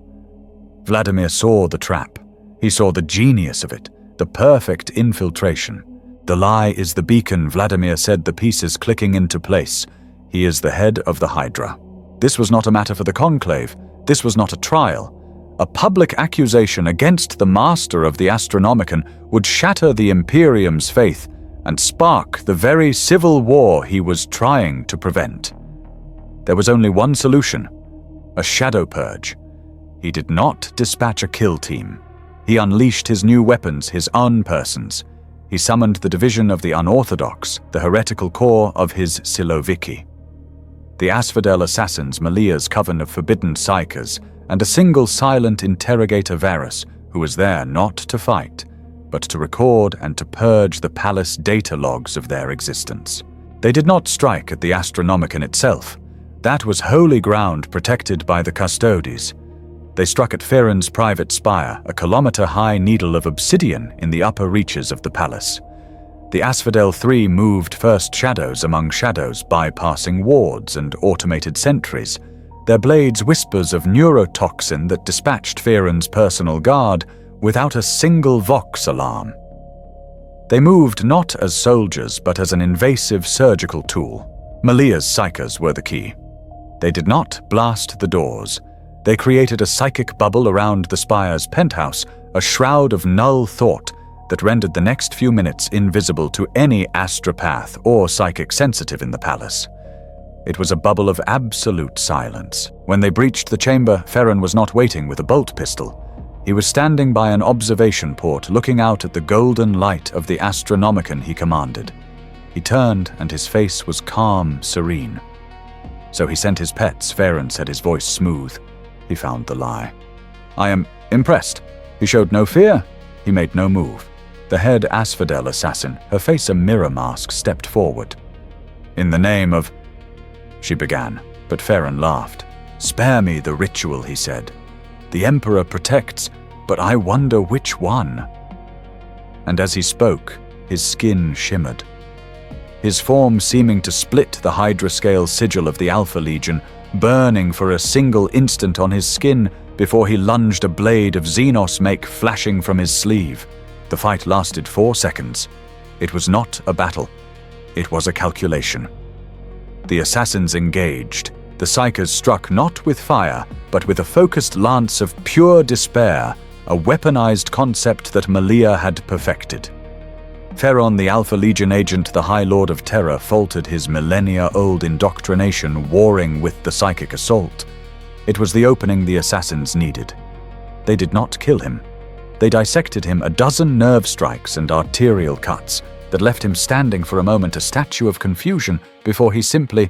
Vladimir saw the trap. He saw the genius of it, the perfect infiltration. "The lie is the beacon," Vladimir said, the pieces clicking into place. "He is the head of the Hydra." This was not a matter for the conclave. This was not a trial. A public accusation against the master of the Astronomicon would shatter the Imperium's faith and spark the very civil war he was trying to prevent. There was only one solution: a shadow purge. He did not dispatch a kill team. He unleashed his new weapons, his unpersons. He summoned the division of the unorthodox, the heretical core of his Siloviki. The Asphodel assassins, Malia's coven of forbidden psychers, and a single silent interrogator Varus, who was there not to fight, but to record and to purge the palace data logs of their existence. They did not strike at the Astronomicon itself. That was holy ground protected by the Custodes. They struck at Farron's private spire, a kilometer-high needle of obsidian in the upper reaches of the palace. The Asphodel III moved first shadows among shadows, bypassing wards and automated sentries, their blades whispers of neurotoxin that dispatched Farron's personal guard without a single Vox alarm. They moved not as soldiers, but as an invasive surgical tool. Malia's psychers were the key. They did not blast the doors. They created a psychic bubble around the spire's penthouse, a shroud of null thought that rendered the next few minutes invisible to any astropath or psychic sensitive in the palace. It was a bubble of absolute silence. When they breached the chamber, Farron was not waiting with a bolt pistol. He was standing by an observation port, looking out at the golden light of the Astronomicon he commanded. He turned, and his face was calm, serene. So he sent his pets, Farron said, his voice smooth. He found the lie. I am impressed. He showed no fear. He made no move. The head Asphodel assassin, her face a mirror mask, stepped forward. In the name of... she began, but Farron laughed. Spare me the ritual, he said. The Emperor protects, but I wonder which one. And as he spoke, his skin shimmered. His form seeming to split the hydroscale sigil of the Alpha Legion, burning for a single instant on his skin before he lunged a blade of Xenos make flashing from his sleeve. The fight lasted 4 seconds. It was not a battle. It was a calculation. The assassins engaged. The psychers struck not with fire, but with a focused lance of pure despair, a weaponized concept that Malia had perfected. Farron, the Alpha Legion agent, the High Lord of Terror, faltered his millennia-old indoctrination warring with the psychic assault. It was the opening the assassins needed. They did not kill him. They dissected him, a dozen nerve strikes and arterial cuts that left him standing for a moment, a statue of confusion, before he simply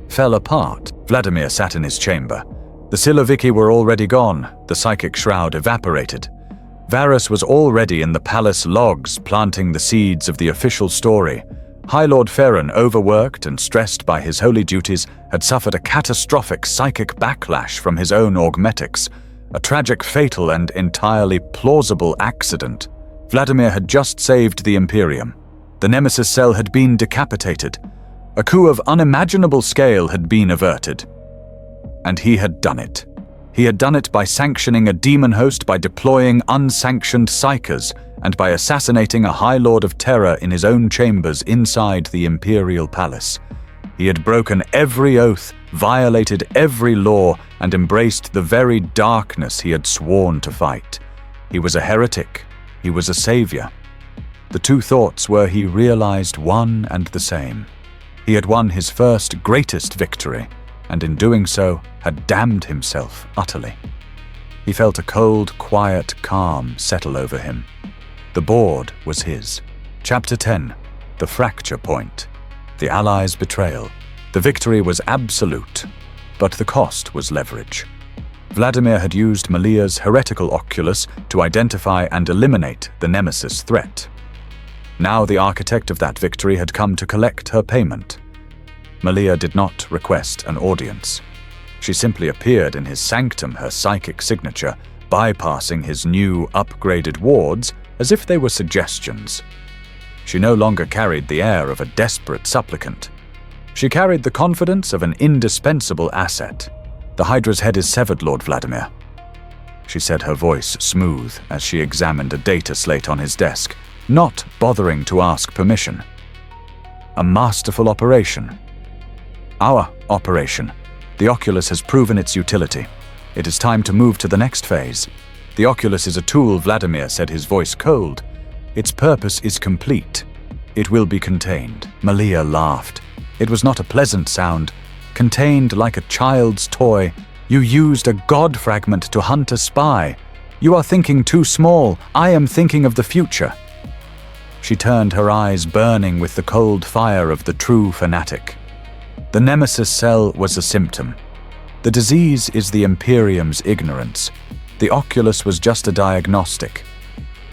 fell apart. Vladimir sat in his chamber. The Siloviki were already gone, the psychic shroud evaporated. Varus was already in the palace logs, planting the seeds of the official story. High Lord Farron, overworked and stressed by his holy duties, had suffered a catastrophic psychic backlash from his own augmetics, a tragic, fatal, and entirely plausible accident. Vladimir had just saved the Imperium. The Nemesis cell had been decapitated. A coup of unimaginable scale had been averted. And he had done it. He had done it by sanctioning a demon host, by deploying unsanctioned psychers, and by assassinating a High Lord of Terror in his own chambers inside the Imperial Palace. He had broken every oath, violated every law, and embraced the very darkness he had sworn to fight. He was a heretic. He was a savior. The two thoughts were he realized one and the same. He had won his first greatest victory, and in doing so had damned himself utterly. He felt a cold, quiet calm settle over him. The board was his. Chapter 10. The Fracture Point. The Allies' Betrayal. The victory was absolute, but the cost was leverage. Vladimir had used Malia's heretical oculus to identify and eliminate the Nemesis threat. Now the architect of that victory had come to collect her payment. Malia did not request an audience. She simply appeared in his sanctum, her psychic signature, bypassing his new, upgraded wards as if they were suggestions. She no longer carried the air of a desperate supplicant. She carried the confidence of an indispensable asset. The Hydra's head is severed, Lord Vladimir, she said, her voice smooth as she examined a data slate on his desk, not bothering to ask permission. A masterful operation. Our operation. The Oculus has proven its utility. It is time to move to the next phase. The Oculus is a tool, Vladimir said, his voice cold. Its purpose is complete. It will be contained. Malia laughed. It was not a pleasant sound. Contained like a child's toy. You used a god fragment to hunt a spy. You are thinking too small. I am thinking of the future. She turned, her eyes burning with the cold fire of the true fanatic. The Nemesis cell was a symptom. The disease is the Imperium's ignorance. The Oculus was just a diagnostic.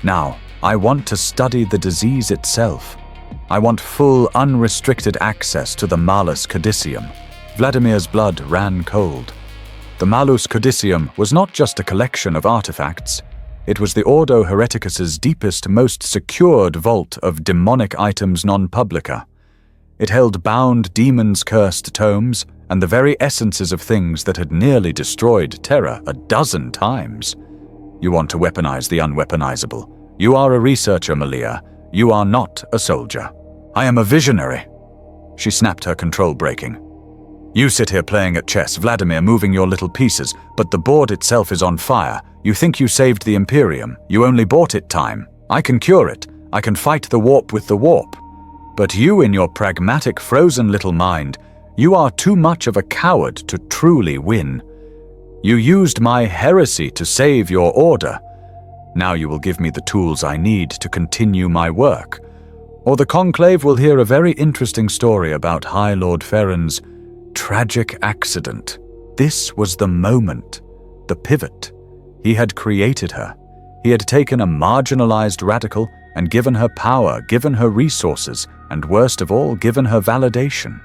Now, I want to study the disease itself. I want full, unrestricted access to the Malus Codicium. Vladimir's blood ran cold. The Malus Codicium was not just a collection of artifacts. It was the Ordo Hereticus's deepest, most secured vault of demonic items non publica. It held bound demons' cursed tomes and the very essences of things that had nearly destroyed Terra 12 times. You want to weaponize the unweaponizable. You are a researcher, Malia. You are not a soldier. I am a visionary. She snapped her control breaking. You sit here playing at chess, Vladimir, moving your little pieces, but the board itself is on fire. You think you saved the Imperium. You only bought it time. I can cure it. I can fight the warp with the warp. But you, in your pragmatic, frozen little mind, you are too much of a coward to truly win. You used my heresy to save your order. Now you will give me the tools I need to continue my work. Or the Conclave will hear a very interesting story about High Lord Ferran's tragic accident. This was the moment, the pivot. He had created her. He had taken a marginalized radical and given her power, given her resources, and worst of all, given her validation.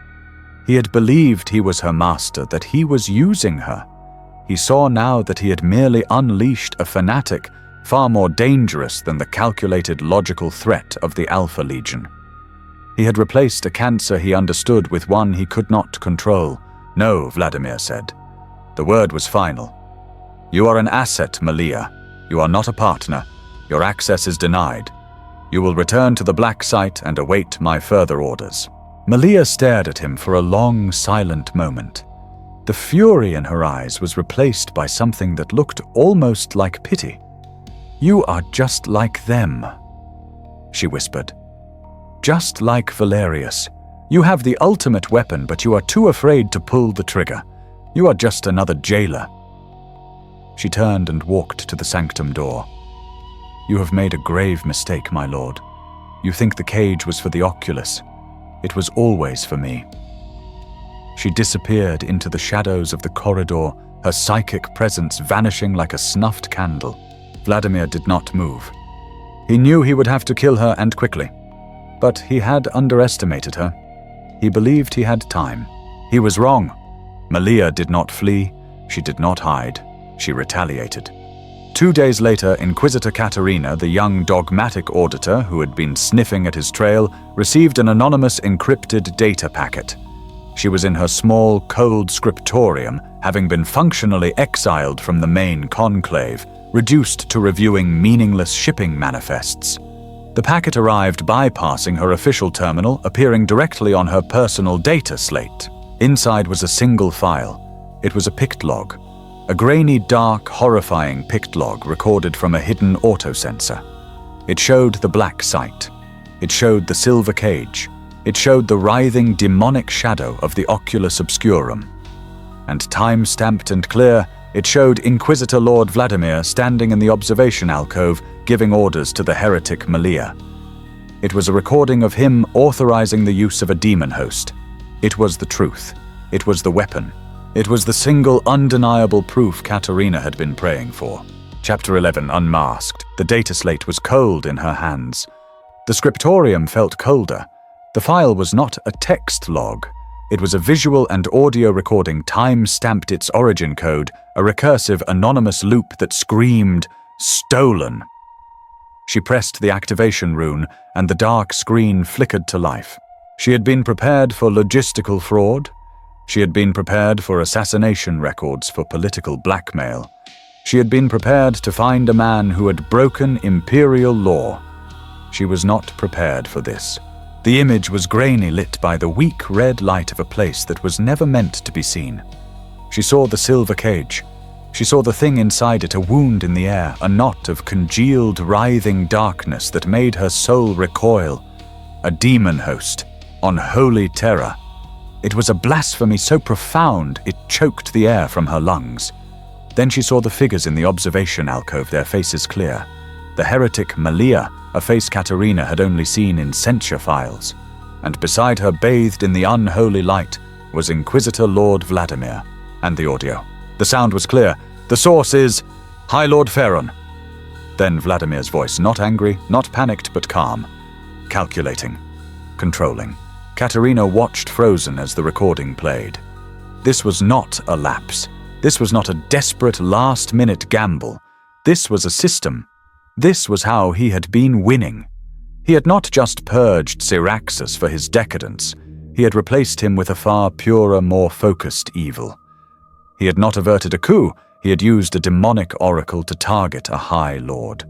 He had believed he was her master, that he was using her. He saw now that he had merely unleashed a fanatic far more dangerous than the calculated logical threat of the Alpha Legion. He had replaced a cancer he understood with one he could not control. No, Vladimir said. The word was final. You are an asset, Malia. You are not a partner. Your access is denied. You will return to the Black Site and await my further orders. Malia stared at him for a long, silent moment. The fury in her eyes was replaced by something that looked almost like pity. You are just like them, she whispered. Just like Valerius. You have the ultimate weapon, but you are too afraid to pull the trigger. You are just another jailer. She turned and walked to the sanctum door. You have made a grave mistake, my lord. You think the cage was for the Oculus. It was always for me. She disappeared into the shadows of the corridor, her psychic presence vanishing like a snuffed candle. Vladimir did not move. He knew he would have to kill her, and quickly. But he had underestimated her. He believed he had time. He was wrong. Malia did not flee. She did not hide. She retaliated. 2 days later, Inquisitor Katerina, the young dogmatic auditor who had been sniffing at his trail, received an anonymous encrypted data packet. She was in her small, cold scriptorium, having been functionally exiled from the main conclave, reduced to reviewing meaningless shipping manifests. The packet arrived bypassing her official terminal, appearing directly on her personal data slate. Inside was a single file. It was a pict log. A grainy, dark, horrifying pict log recorded from a hidden autosensor. It showed the Black Site. It showed the silver cage. It showed the writhing, demonic shadow of the Oculus Obscurum. And time-stamped and clear, it showed Inquisitor Lord Vladimir standing in the observation alcove, giving orders to the heretic Malia. It was a recording of him authorizing the use of a demon host. It was the truth. It was the weapon. It was the single undeniable proof Katerina had been praying for. Chapter 11 unmasked. The data slate was cold in her hands. The scriptorium felt colder. The file was not a text log. It was a visual and audio recording time-stamped its origin code, a recursive anonymous loop that screamed, "Stolen!" She pressed the activation rune, and the dark screen flickered to life. She had been prepared for logistical fraud. She had been prepared for assassination records for political blackmail. She had been prepared to find a man who had broken imperial law. She was not prepared for this. The image was grainy lit by the weak red light of a place that was never meant to be seen. She saw the silver cage. She saw the thing inside it, a wound in the air, a knot of congealed, writhing darkness that made her soul recoil. A demon host, unholy terror. It was a blasphemy so profound it choked the air from her lungs. Then she saw the figures in the observation alcove, their faces clear. The heretic Malia, a face Katerina had only seen in censure files. And beside her, bathed in the unholy light, was Inquisitor Lord Vladimir. And the audio. The sound was clear. The source is High Lord Pharaon. Then Vladimir's voice, not angry, not panicked, but calm. Calculating. Controlling. Katerina watched frozen as the recording played. This was not a lapse. This was not a desperate last-minute gamble. This was a system. This was how he had been winning. He had not just purged Syraxus for his decadence. He had replaced him with a far purer, more focused evil. He had not averted a coup. He had used a demonic oracle to target a high lord.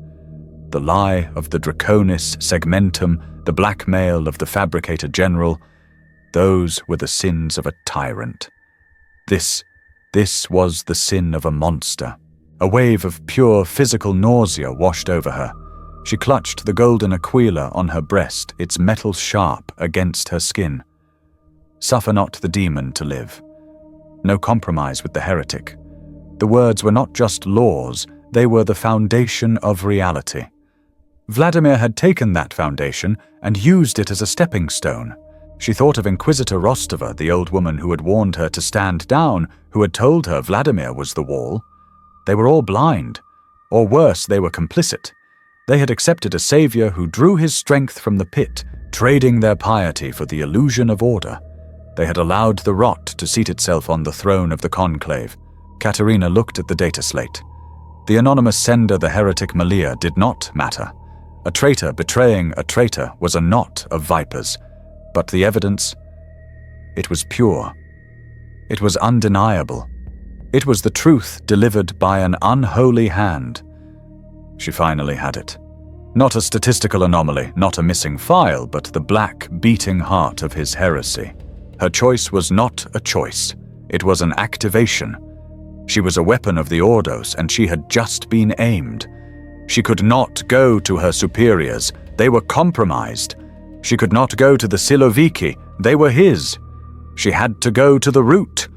The lie of the Draconis Segmentum, the blackmail of the fabricator general, those were the sins of a tyrant. This was the sin of a monster. A wave of pure physical nausea washed over her. She clutched the golden aquila on her breast, its metal sharp against her skin. Suffer not the demon to live. No compromise with the heretic. The words were not just laws, they were the foundation of reality. Vladimir had taken that foundation and used it as a stepping stone. She thought of Inquisitor Rostova, the old woman who had warned her to stand down, who had told her Vladimir was the wall. They were all blind, or worse, they were complicit. They had accepted a savior who drew his strength from the pit, trading their piety for the illusion of order. They had allowed the rot to seat itself on the throne of the conclave. Katerina looked at the data slate. The anonymous sender, the heretic Malia, did not matter. A traitor betraying a traitor was a knot of vipers. But the evidence, it was pure. It was undeniable. It was the truth delivered by an unholy hand. She finally had it. Not a statistical anomaly, not a missing file, but the black, beating heart of his heresy. Her choice was not a choice. It was an activation. She was a weapon of the Ordos, and she had just been aimed. She could not go to her superiors. They were compromised. She could not go to the Siloviki. They were his. She had to go to the root.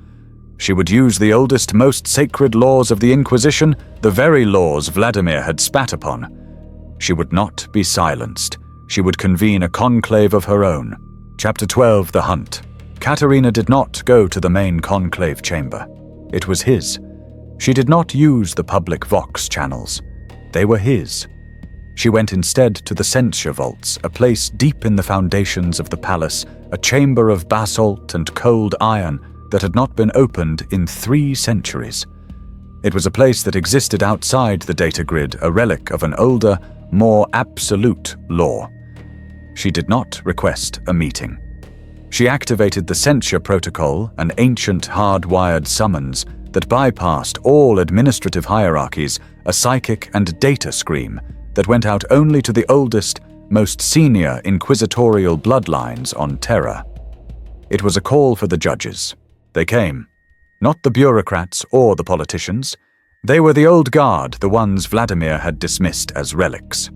She would use the oldest, most sacred laws of the Inquisition, the very laws Vladimir had spat upon. She would not be silenced. She would convene a conclave of her own. Chapter 12, The Hunt. Katerina did not go to the main conclave chamber. It was his. She did not use the public Vox channels. They were his. She went instead to the censure vaults, a place deep in the foundations of the palace, a chamber of basalt and cold iron that had not been opened in 3 centuries. It was a place that existed outside the data grid, a relic of an older, more absolute law. She did not request a meeting. She activated the censure protocol, an ancient hard-wired summons that bypassed all administrative hierarchies, a psychic and data scream that went out only to the oldest, most senior inquisitorial bloodlines on Terra. It was a call for the judges. They came. Not the bureaucrats or the politicians. They were the old guard, the ones Vladimir had dismissed as relics.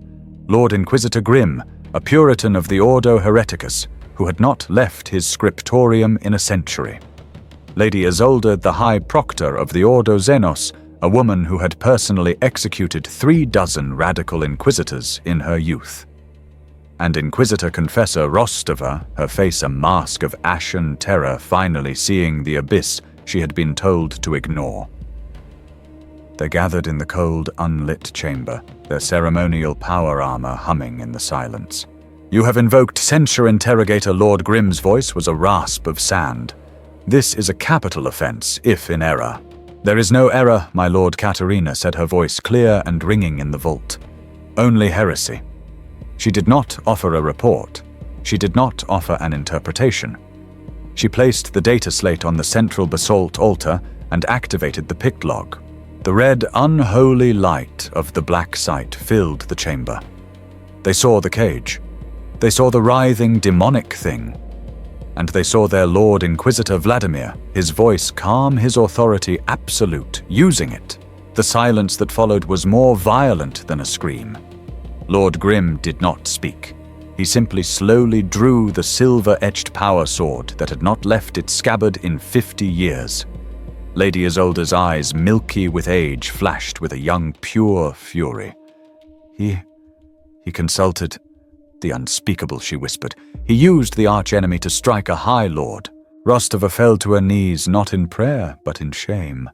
Lord Inquisitor Grim, a Puritan of the Ordo Hereticus, who had not left his scriptorium in a century. Lady Isolde, the High Proctor of the Ordo Xenos, a woman who had personally executed 36 radical inquisitors in her youth. And Inquisitor Confessor Rostova, her face a mask of ashen terror, finally seeing the abyss she had been told to ignore. They gathered in the cold, unlit chamber, their ceremonial power armor humming in the silence. "You have invoked censure, Interrogator Lord Grimm's voice was a rasp of sand. This is a capital offense, if in error." "There is no error, my Lord Katerina," said her voice clear and ringing in the vault. "Only heresy." She did not offer a report. She did not offer an interpretation. She placed the data slate on the central basalt altar and activated the pict log. The red, unholy light of the black site filled the chamber. They saw the cage. They saw the writhing, demonic thing. and they saw their Lord Inquisitor Vladimir, his voice calm, his authority absolute, using it. The silence that followed was more violent than a scream. Lord Grim did not speak. He simply slowly drew the silver-etched power sword that had not left its scabbard in 50 years. Lady Isolde's eyes, milky with age, flashed with a young, pure fury. He consulted. The unspeakable, she whispered. He used the archenemy to strike a high lord. Rostova fell to her knees, not in prayer, but in shame.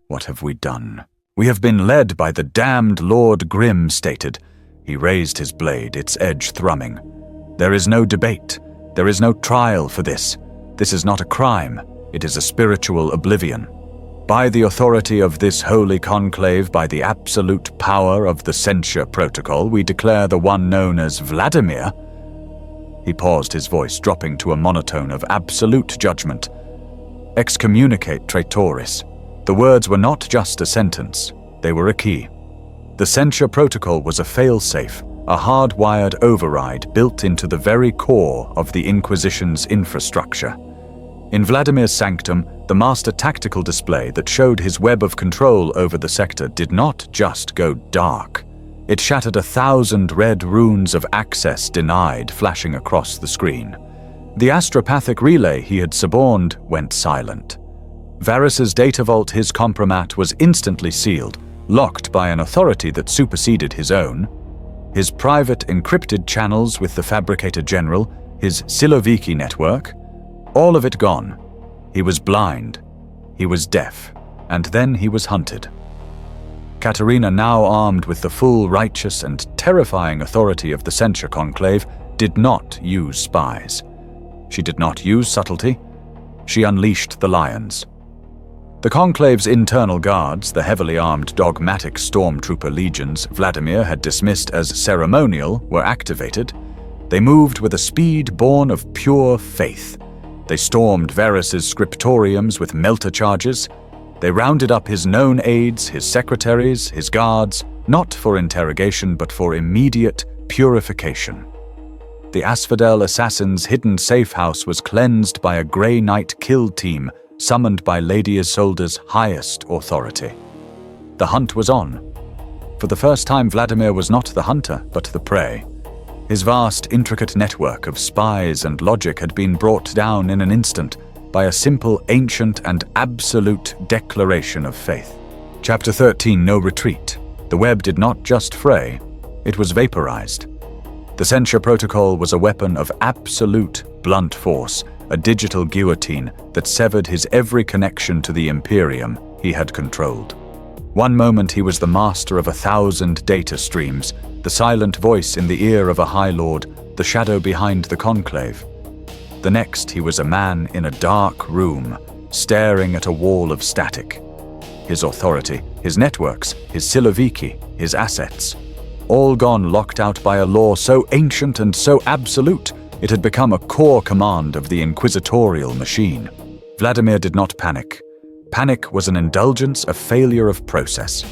What have we done? We have been led by the damned Lord Grim, stated. He raised his blade, its edge thrumming. There is no debate. There is no trial for this. This is not a crime. It is a spiritual oblivion. By the authority of this holy conclave, by the absolute power of the censure protocol, we declare the one known as Vladimir. He paused, his voice dropping to a monotone of absolute judgment. Excommunicate traitoris. The words were not just a sentence, they were a key. The censure protocol was a fail-safe, a hard-wired override built into the very core of the Inquisition's infrastructure. In Vladimir's sanctum, the master tactical display that showed his web of control over the sector did not just go dark. It shattered 1,000 red runes of access denied flashing across the screen. The astropathic relay he had suborned went silent. Varys's data vault, his compromat, was instantly sealed, locked by an authority that superseded his own. His private encrypted channels with the Fabricator General, his Siloviki network, all of it gone. He was blind, he was deaf, and then he was hunted. Katerina, now armed with the full righteous and terrifying authority of the Censure Conclave, did not use spies. She did not use subtlety. She unleashed the lions. The Conclave's internal guards, the heavily armed dogmatic stormtrooper legions Vladimir had dismissed as ceremonial, were activated. They moved with a speed born of pure faith. They stormed Varys's scriptoriums with melter charges. They rounded up his known aides, his secretaries, his guards, not for interrogation but for immediate purification. The Asphodel assassin's hidden safe house was cleansed by a Grey Knight kill team summoned by Lady Isolde's highest authority. The hunt was on. For the first time, Vladimir was not the hunter, but the prey. His vast, intricate network of spies and logic had been brought down in an instant by a simple, ancient, and absolute declaration of faith. Chapter 13, No Retreat. The web did not just fray, it was vaporized. The Censure Protocol was a weapon of absolute blunt force, a digital guillotine that severed his every connection to the Imperium he had controlled. One moment he was the master of 1,000 data streams, the silent voice in the ear of a High Lord, the shadow behind the conclave. The next he was a man in a dark room, staring at a wall of static. His authority, his networks, his Siloviki, his assets, all gone, locked out by a law so ancient and so absolute, it had become a core command of the inquisitorial machine. Vladimir did not panic. Panic was an indulgence, a failure of process.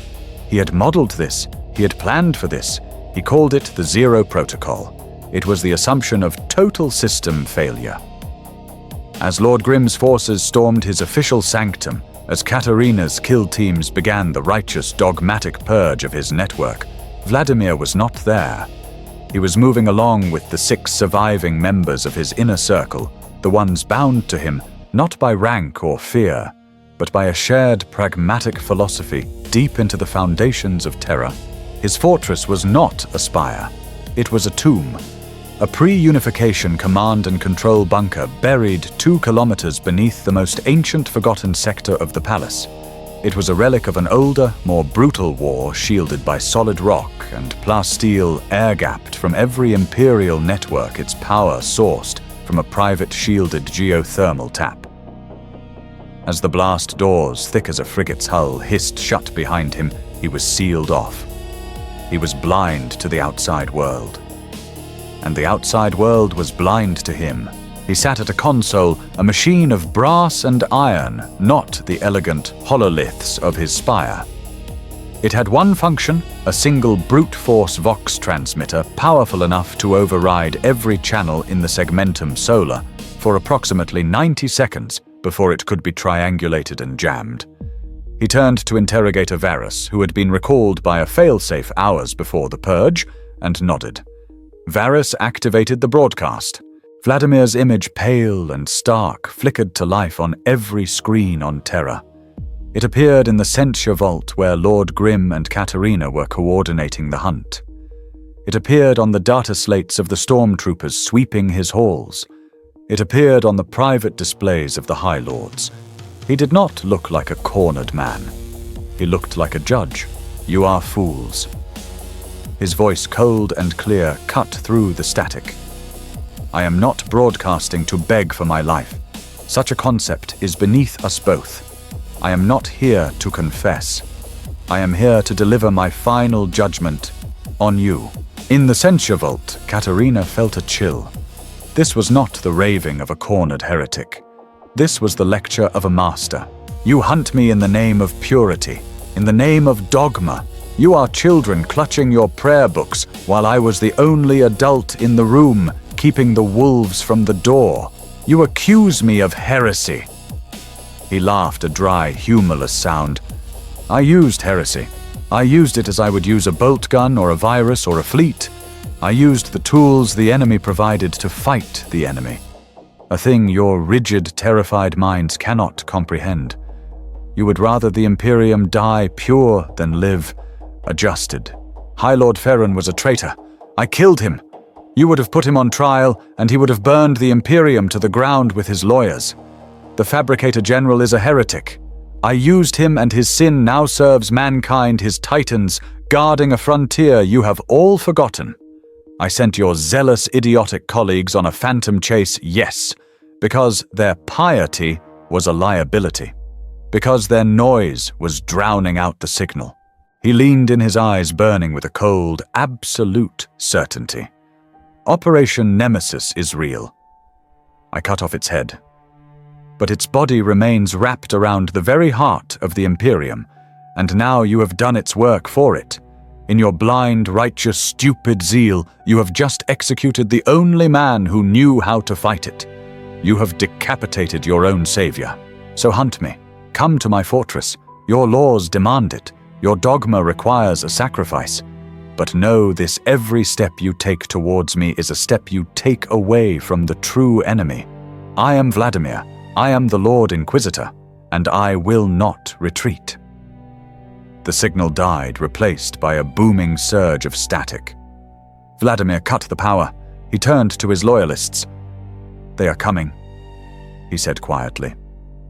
He had modeled this, he had planned for this. He called it the Zero Protocol. It was the assumption of total system failure. As Lord Grim's forces stormed his official sanctum, as Katerina's kill teams began the righteous, dogmatic purge of his network, Vladimir was not there. He was moving along with the 6 surviving members of his inner circle, the ones bound to him not by rank or fear, but by a shared pragmatic philosophy deep into the foundations of terror. His fortress was not a spire, it was a tomb, a pre-unification command and control bunker buried 2 kilometers beneath the most ancient forgotten sector of the palace. It was a relic of an older, more brutal war shielded by solid rock and plasteel air-gapped from every Imperial network, its power sourced from a private shielded geothermal tap. As the blast doors, thick as a frigate's hull, hissed shut behind him, he was sealed off. He was blind to the outside world. And the outside world was blind to him. He sat at a console, a machine of brass and iron, not the elegant hololiths of his spire. It had one function, a single brute force Vox transmitter powerful enough to override every channel in the segmentum solar, for approximately 90 seconds before it could be triangulated and jammed. He turned to interrogator Varus, who had been recalled by a failsafe hours before the purge, and nodded. Varus activated the broadcast. Vladimir's image, pale and stark, flickered to life on every screen on Terra. It appeared in the censure vault where Lord Grim and Katerina were coordinating the hunt. It appeared on the data slates of the stormtroopers sweeping his halls. It appeared on the private displays of the High Lords. He did not look like a cornered man. He looked like a judge. "You are fools." His voice, cold and clear, cut through the static. "I am not broadcasting to beg for my life. Such a concept is beneath us both. I am not here to confess. I am here to deliver my final judgment on you." In the censure vault, Katerina felt a chill. This was not the raving of a cornered heretic. This was the lecture of a master. "You hunt me in the name of purity, in the name of dogma. You are children clutching your prayer books while I was the only adult in the room, keeping the wolves from the door. You accuse me of heresy." He laughed, a dry, humorless sound. "I used heresy. I used it as I would use a bolt gun or a virus or a fleet. I used the tools the enemy provided to fight the enemy. A thing your rigid, terrified minds cannot comprehend. You would rather the Imperium die pure than live adjusted. High Lord Ferron was a traitor. I killed him. You would have put him on trial, and he would have burned the Imperium to the ground with his lawyers. The Fabricator General is a heretic. I used him, and his sin now serves mankind, his titans, guarding a frontier you have all forgotten. I sent your zealous, idiotic colleagues on a phantom chase, yes, because their piety was a liability, because their noise was drowning out the signal." He leaned in, his eyes burning with a cold, absolute certainty. "Operation Nemesis is real. I cut off its head. But its body remains wrapped around the very heart of the Imperium, and now you have done its work for it. In your blind, righteous, stupid zeal, you have just executed the only man who knew how to fight it. You have decapitated your own savior. So hunt me. Come to my fortress. Your laws demand it. Your dogma requires a sacrifice. But know this: every step you take towards me is a step you take away from the true enemy. I am Vladimir. I am the Lord Inquisitor, and I will not retreat." The signal died, replaced by a booming surge of static. Vladimir cut the power. He turned to his loyalists. "They are coming," he said quietly.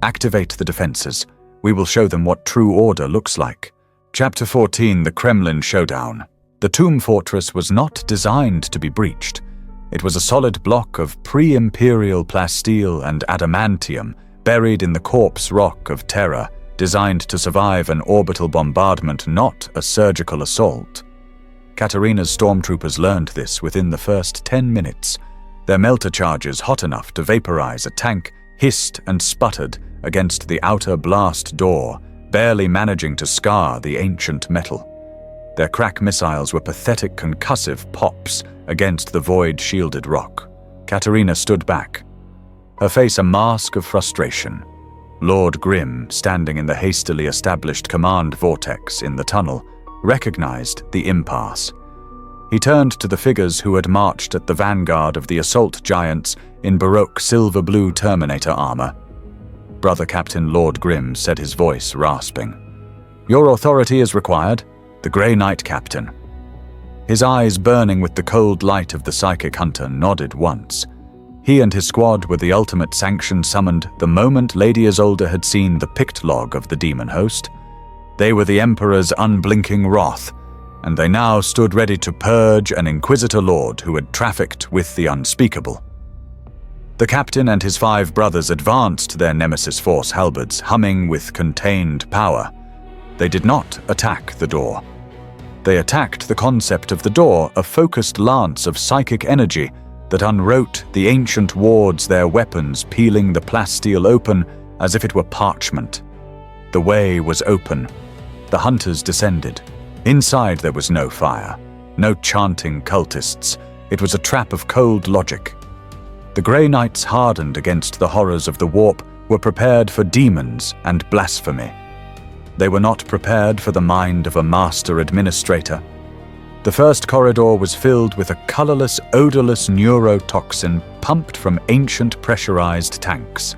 "Activate the defenses. We will show them what true order looks like." Chapter 14: The Kremlin Showdown. The tomb fortress was not designed to be breached. It was a solid block of pre-imperial plasteel and adamantium buried in the corpse rock of Terra, designed to survive an orbital bombardment, not a surgical assault. Katerina's stormtroopers learned this within the first 10 minutes. Their melter charges, hot enough to vaporize a tank, hissed and sputtered against the outer blast door, barely managing to scar the ancient metal. Their crack missiles were pathetic concussive pops against the void-shielded rock. Katerina stood back, her face a mask of frustration. Lord Grim, standing in the hastily established command vortex in the tunnel, recognized the impasse. He turned to the figures who had marched at the vanguard of the assault giants in Baroque silver-blue Terminator armor. Brother Captain Lord Grim said, his voice rasping. "Your authority is required, the Grey Knight Captain." His eyes burning with the cold light of the psychic hunter nodded once. He and his squad were the ultimate sanction summoned the moment Lady Isolde had seen the pict log of the demon host. They were the Emperor's unblinking wrath, and they now stood ready to purge an Inquisitor Lord who had trafficked with the unspeakable. The captain and his 5 brothers advanced their Nemesis Force halberds, humming with contained power. They did not attack the door. They attacked the concept of the door, a focused lance of psychic energy that unwrote the ancient wards, their weapons peeling the plasteel open as if it were parchment. The way was open. The hunters descended. Inside there was no fire, no chanting cultists. It was a trap of cold logic. The Grey Knights, hardened against the horrors of the warp, were prepared for demons and blasphemy. They were not prepared for the mind of a master administrator. The first corridor was filled with a colorless, odorless neurotoxin pumped from ancient pressurized tanks.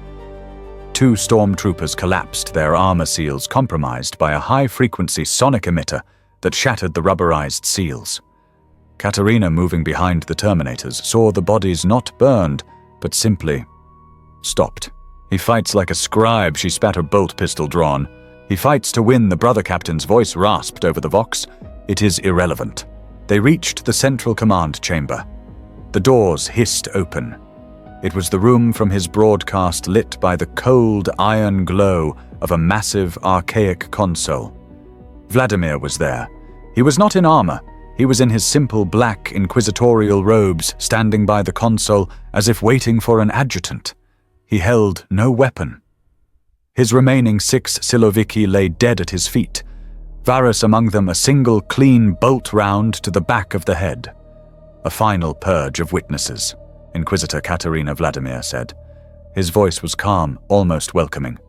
2 stormtroopers collapsed, their armor seals compromised by a high-frequency sonic emitter that shattered the rubberized seals. Katerina, moving behind the Terminators, saw the bodies not burned, but simply stopped. "He fights like a scribe," she spat, her bolt pistol drawn. "He fights to win," the brother captain's voice rasped over the vox. "It is irrelevant." They reached the central command chamber. The doors hissed open. It was the room from his broadcast, lit by the cold iron glow of a massive, archaic console. Vladimir was there. He was not in armor. He was in his simple black inquisitorial robes, standing by the console as if waiting for an adjutant. He held no weapon. His remaining 6 Siloviki lay dead at his feet, Varus among them, a single clean bolt round to the back of the head. "A final purge of witnesses," Inquisitor Katerina Vladimir said. His voice was calm, almost welcoming.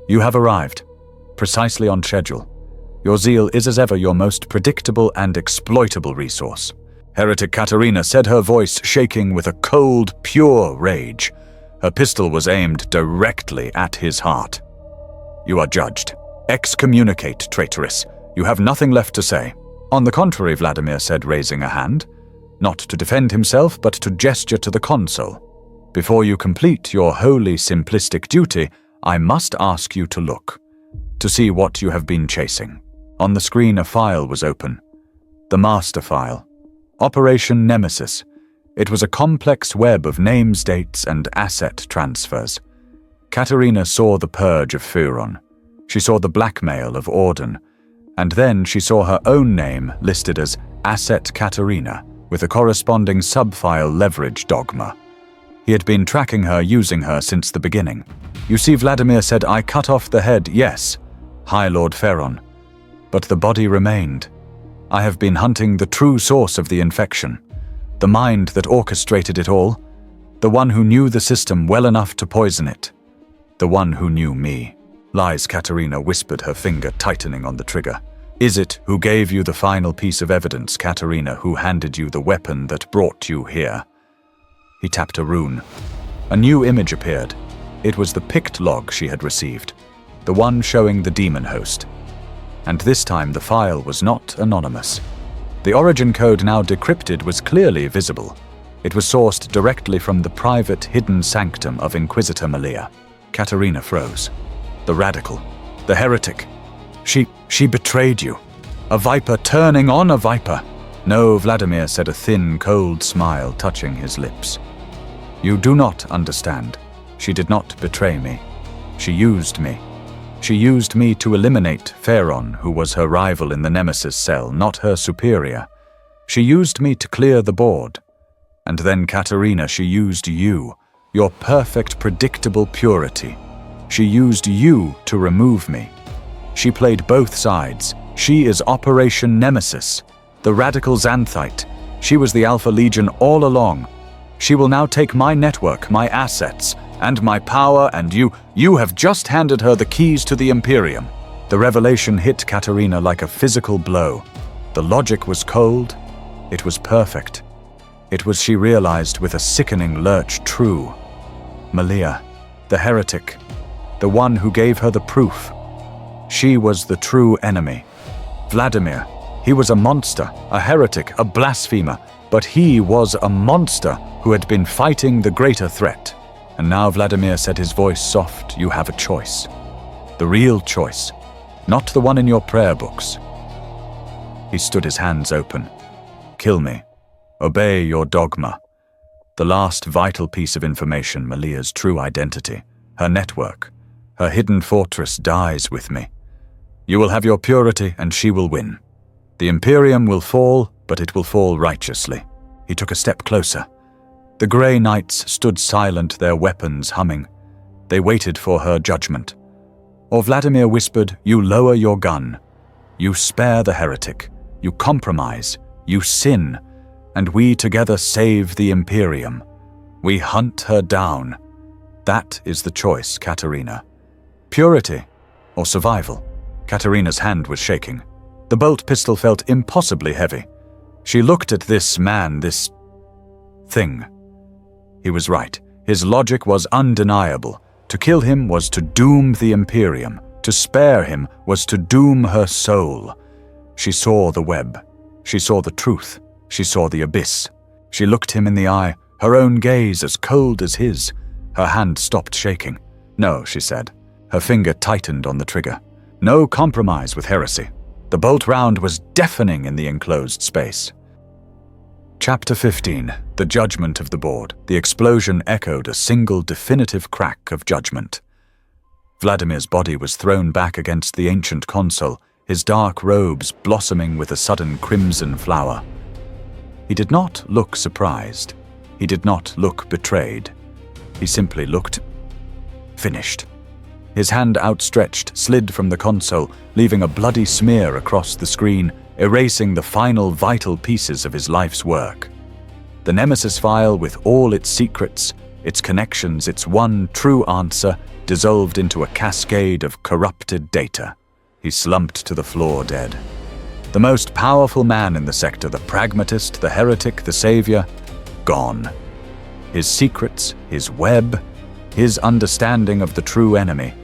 "You have arrived, precisely on schedule. Your zeal is as ever your most predictable and exploitable resource." Heretic Katerina said, her voice shaking with a cold, pure rage. Her pistol was aimed directly at his heart. "You are judged. Excommunicate, traitoress. You have nothing left to say." "On the contrary," Vladimir said, raising a hand, not to defend himself, but to gesture to the console. "Before you complete your wholly simplistic duty, I must ask you to look, to see what you have been chasing." On the screen a file was open. The master file. Operation Nemesis. It was a complex web of names, dates, and asset transfers. Katerina saw the purge of Furon. She saw the blackmail of Orden. And then she saw her own name listed as Asset Katerina, with a corresponding subfile Leverage Dogma. He had been tracking her, using her since the beginning. "You see," Vladimir said, "I cut off the head, yes, High Lord Ferron. But the body remained. I have been hunting the true source of the infection, the mind that orchestrated it all, the one who knew the system well enough to poison it, the one who knew me." "Lies," Katerina whispered, her finger tightening on the trigger. "Is it who gave you the final piece of evidence, Katerina, who handed you the weapon that brought you here?" He tapped a rune. A new image appeared. It was the pict log she had received, the one showing the demon host. And this time the file was not anonymous. The origin code, now decrypted, was clearly visible. It was sourced directly from the private, hidden sanctum of Inquisitor Malia. Katerina froze. The radical, the heretic. She betrayed you. A viper turning on a viper. "No," Vladimir said, a thin, cold smile touching his lips. "You do not understand. She did not betray me. She used me. She used me to eliminate Ferron, who was her rival in the Nemesis cell, not her superior. She used me to clear the board. And then, Katerina, she used you, your perfect, predictable purity. She used you to remove me. She played both sides. She is Operation Nemesis, the radical Xanthite. She was the Alpha Legion all along. She will now take my network, my assets, and my power, and you have just handed her the keys to the Imperium." The revelation hit Katerina like a physical blow. The logic was cold. It was perfect. It was, she realized with a sickening lurch, true. Malia, the heretic, the one who gave her the proof. She was the true enemy. Vladimir, he was a monster, a heretic, a blasphemer, but he was a monster who had been fighting the greater threat. And now Vladimir said, his voice soft, "You have a choice. The real choice, not the one in your prayer books." He stood, his hands open. "Kill me. Obey your dogma." The last vital piece of information, Malia's true identity, her network, her hidden fortress, dies with me. You will have your purity, and she will win. The Imperium will fall, but it will fall righteously. He took a step closer. The Grey Knights stood silent, their weapons humming. They waited for her judgment. Or Vladimir whispered, "You lower your gun. You spare the heretic. You compromise. You sin. And we together save the Imperium. We hunt her down. That is the choice, Katerina. Purity or survival? Katerina's hand was shaking. The bolt pistol felt impossibly heavy. She looked at this man, this thing. He was right. His logic was undeniable. To kill him was to doom the Imperium. To spare him was to doom her soul. She saw the web. She saw the truth. She saw the abyss. She looked him in the eye, her own gaze as cold as his. Her hand stopped shaking. No, she said. Her finger tightened on the trigger. No compromise with heresy. The bolt round was deafening in the enclosed space. Chapter 15. The Judgment of the Board. The explosion echoed a single definitive crack of judgment. Vladimir's body was thrown back against the ancient console, his dark robes blossoming with a sudden crimson flower. He did not look surprised. He did not look betrayed. He simply looked finished. His hand outstretched slid from the console, leaving a bloody smear across the screen, erasing the final vital pieces of his life's work. The Nemesis file, with all its secrets, its connections, its one true answer, dissolved into a cascade of corrupted data. He slumped to the floor dead. The most powerful man in the sector, the pragmatist, the heretic, the savior, gone. His secrets, his web, his understanding of the true enemy,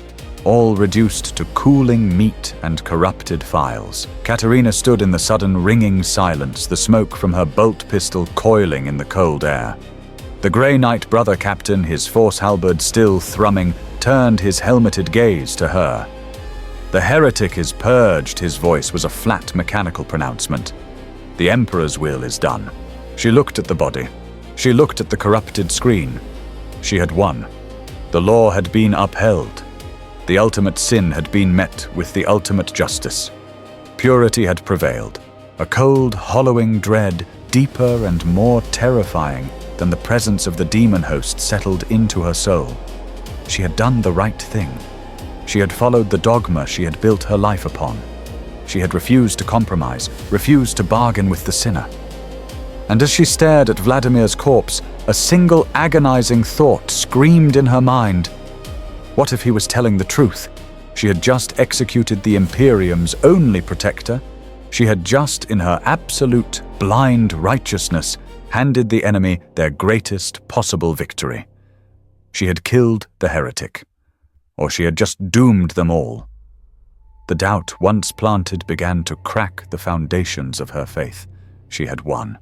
all reduced to cooling meat and corrupted files. Katerina stood in the sudden ringing silence, the smoke from her bolt pistol coiling in the cold air. The Grey Knight brother captain, his force halberd still thrumming, turned his helmeted gaze to her. "The heretic is purged," his voice was a flat mechanical pronouncement. "The Emperor's will is done." She looked at the body. She looked at the corrupted screen. She had won. The law had been upheld. The ultimate sin had been met with the ultimate justice. Purity had prevailed. A cold, hollowing dread, deeper and more terrifying than the presence of the demon host, settled into her soul. She had done the right thing. She had followed the dogma she had built her life upon. She had refused to compromise, refused to bargain with the sinner. And as she stared at Vladimir's corpse, a single agonizing thought screamed in her mind. What if he was telling the truth? She had just executed the Imperium's only protector. She had just, in her absolute, blind righteousness, handed the enemy their greatest possible victory. She had killed the heretic. Or she had just doomed them all. The doubt once planted began to crack the foundations of her faith. She had won.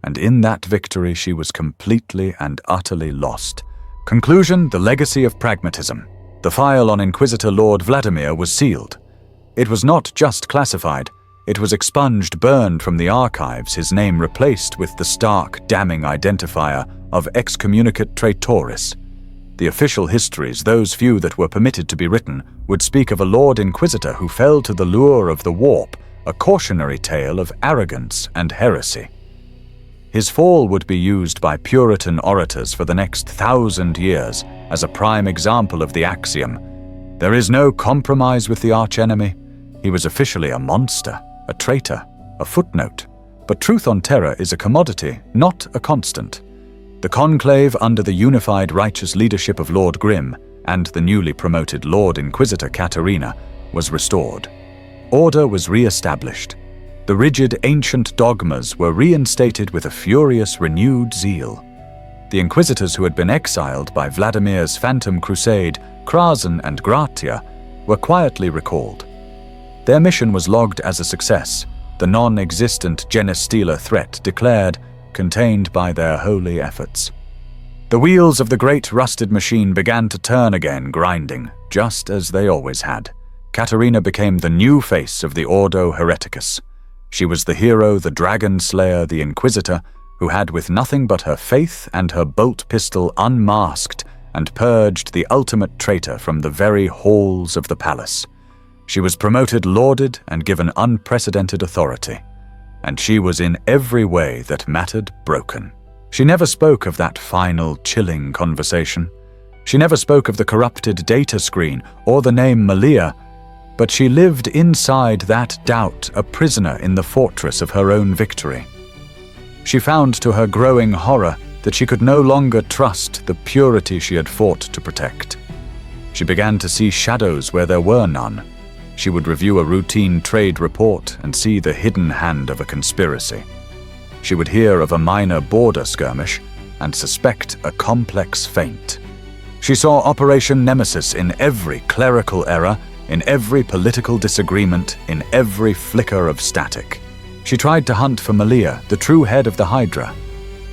And in that victory she was completely and utterly lost. Conclusion: the legacy of pragmatism. The file on Inquisitor Lord Vladimir was sealed. It was not just classified. It was expunged, burned from the archives, his name replaced with the stark, damning identifier of excommunicate traitoris. The official histories, those few that were permitted to be written, would speak of a Lord Inquisitor who fell to the lure of the warp, a cautionary tale of arrogance and heresy. His fall would be used by Puritan orators for the next 1,000 years as a prime example of the axiom, "There is no compromise with the archenemy." He was officially a monster, a traitor, a footnote. But truth on terror is a commodity, not a constant. The conclave under the unified righteous leadership of Lord Grim and the newly promoted Lord Inquisitor Katerina was restored. Order was re-established. The rigid ancient dogmas were reinstated with a furious renewed zeal. The Inquisitors who had been exiled by Vladimir's Phantom Crusade, Krasen and Gratia, were quietly recalled. Their mission was logged as a success, the non-existent Genestealer threat declared, contained by their holy efforts. The wheels of the great rusted machine began to turn again, grinding, just as they always had. Katerina became the new face of the Ordo Hereticus. She was the hero, the dragon slayer, the Inquisitor, who had with nothing but her faith and her bolt pistol unmasked and purged the ultimate traitor from the very halls of the palace. She was promoted, lauded, and given unprecedented authority. And she was in every way that mattered broken. She never spoke of that final, chilling conversation. She never spoke of the corrupted data screen or the name Malia, but she lived inside that doubt, a prisoner in the fortress of her own victory. She found to her growing horror that she could no longer trust the purity she had fought to protect. She began to see shadows where there were none. She would review a routine trade report and see the hidden hand of a conspiracy. She would hear of a minor border skirmish and suspect a complex feint. She saw Operation Nemesis in every clerical error, in every political disagreement, in every flicker of static. She tried to hunt for Malia, the true head of the Hydra,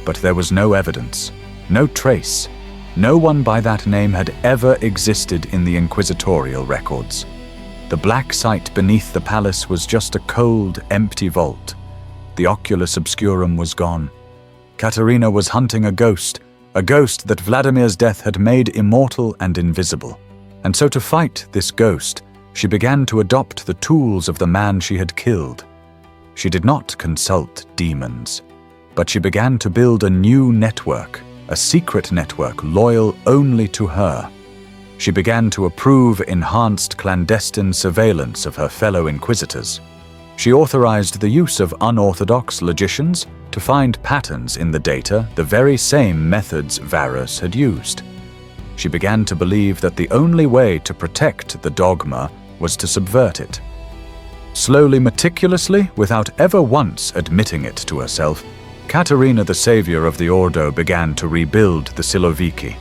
but there was no evidence, no trace. No one by that name had ever existed in the inquisitorial records. The black site beneath the palace was just a cold, empty vault. The oculus obscurum was gone. Katerina was hunting a ghost that Vladimir's death had made immortal and invisible. And so to fight this ghost, she began to adopt the tools of the man she had killed. She did not consult demons, but she began to build a new network, a secret network loyal only to her. She began to approve enhanced clandestine surveillance of her fellow inquisitors. She authorized the use of unorthodox logicians to find patterns in the data, the very same methods Varus had used. She began to believe that the only way to protect the dogma was to subvert it. Slowly, meticulously, without ever once admitting it to herself, Katerina, the savior of the Ordo, began to rebuild the Siloviki.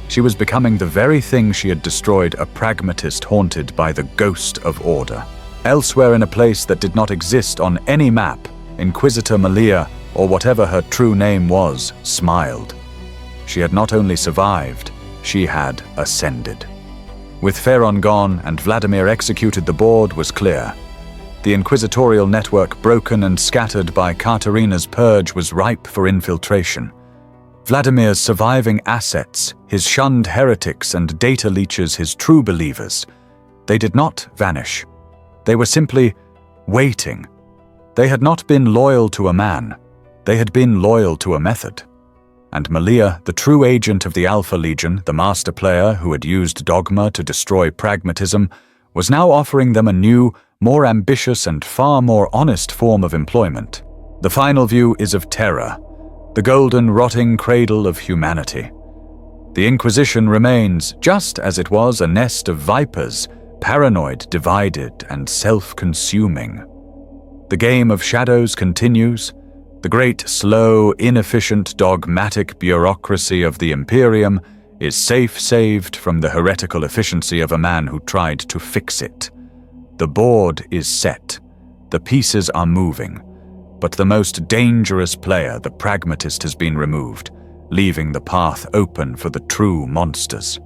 She was becoming the very thing she had destroyed, a pragmatist haunted by the ghost of order. Elsewhere in a place that did not exist on any map, Inquisitor Malia, or whatever her true name was, smiled. She had not only survived, she had ascended. With Pharaon gone and Vladimir executed, the board was clear. The inquisitorial network, broken and scattered by Katerina's purge, was ripe for infiltration. Vladimir's surviving assets, his shunned heretics and data leeches, his true believers, they did not vanish. They were simply waiting. They had not been loyal to a man. They had been loyal to a method. And Malia, the true agent of the Alpha Legion, the master player who had used dogma to destroy pragmatism, was now offering them a new, more ambitious and far more honest form of employment. The final view is of Terra, the golden, rotting cradle of humanity. The Inquisition remains, just as it was, a nest of vipers, paranoid, divided, and self-consuming. The game of shadows continues. The great, slow, inefficient, dogmatic bureaucracy of the Imperium is saved from the heretical efficiency of a man who tried to fix it. The board is set. The pieces are moving. But the most dangerous player, the pragmatist, has been removed, leaving the path open for the true monsters.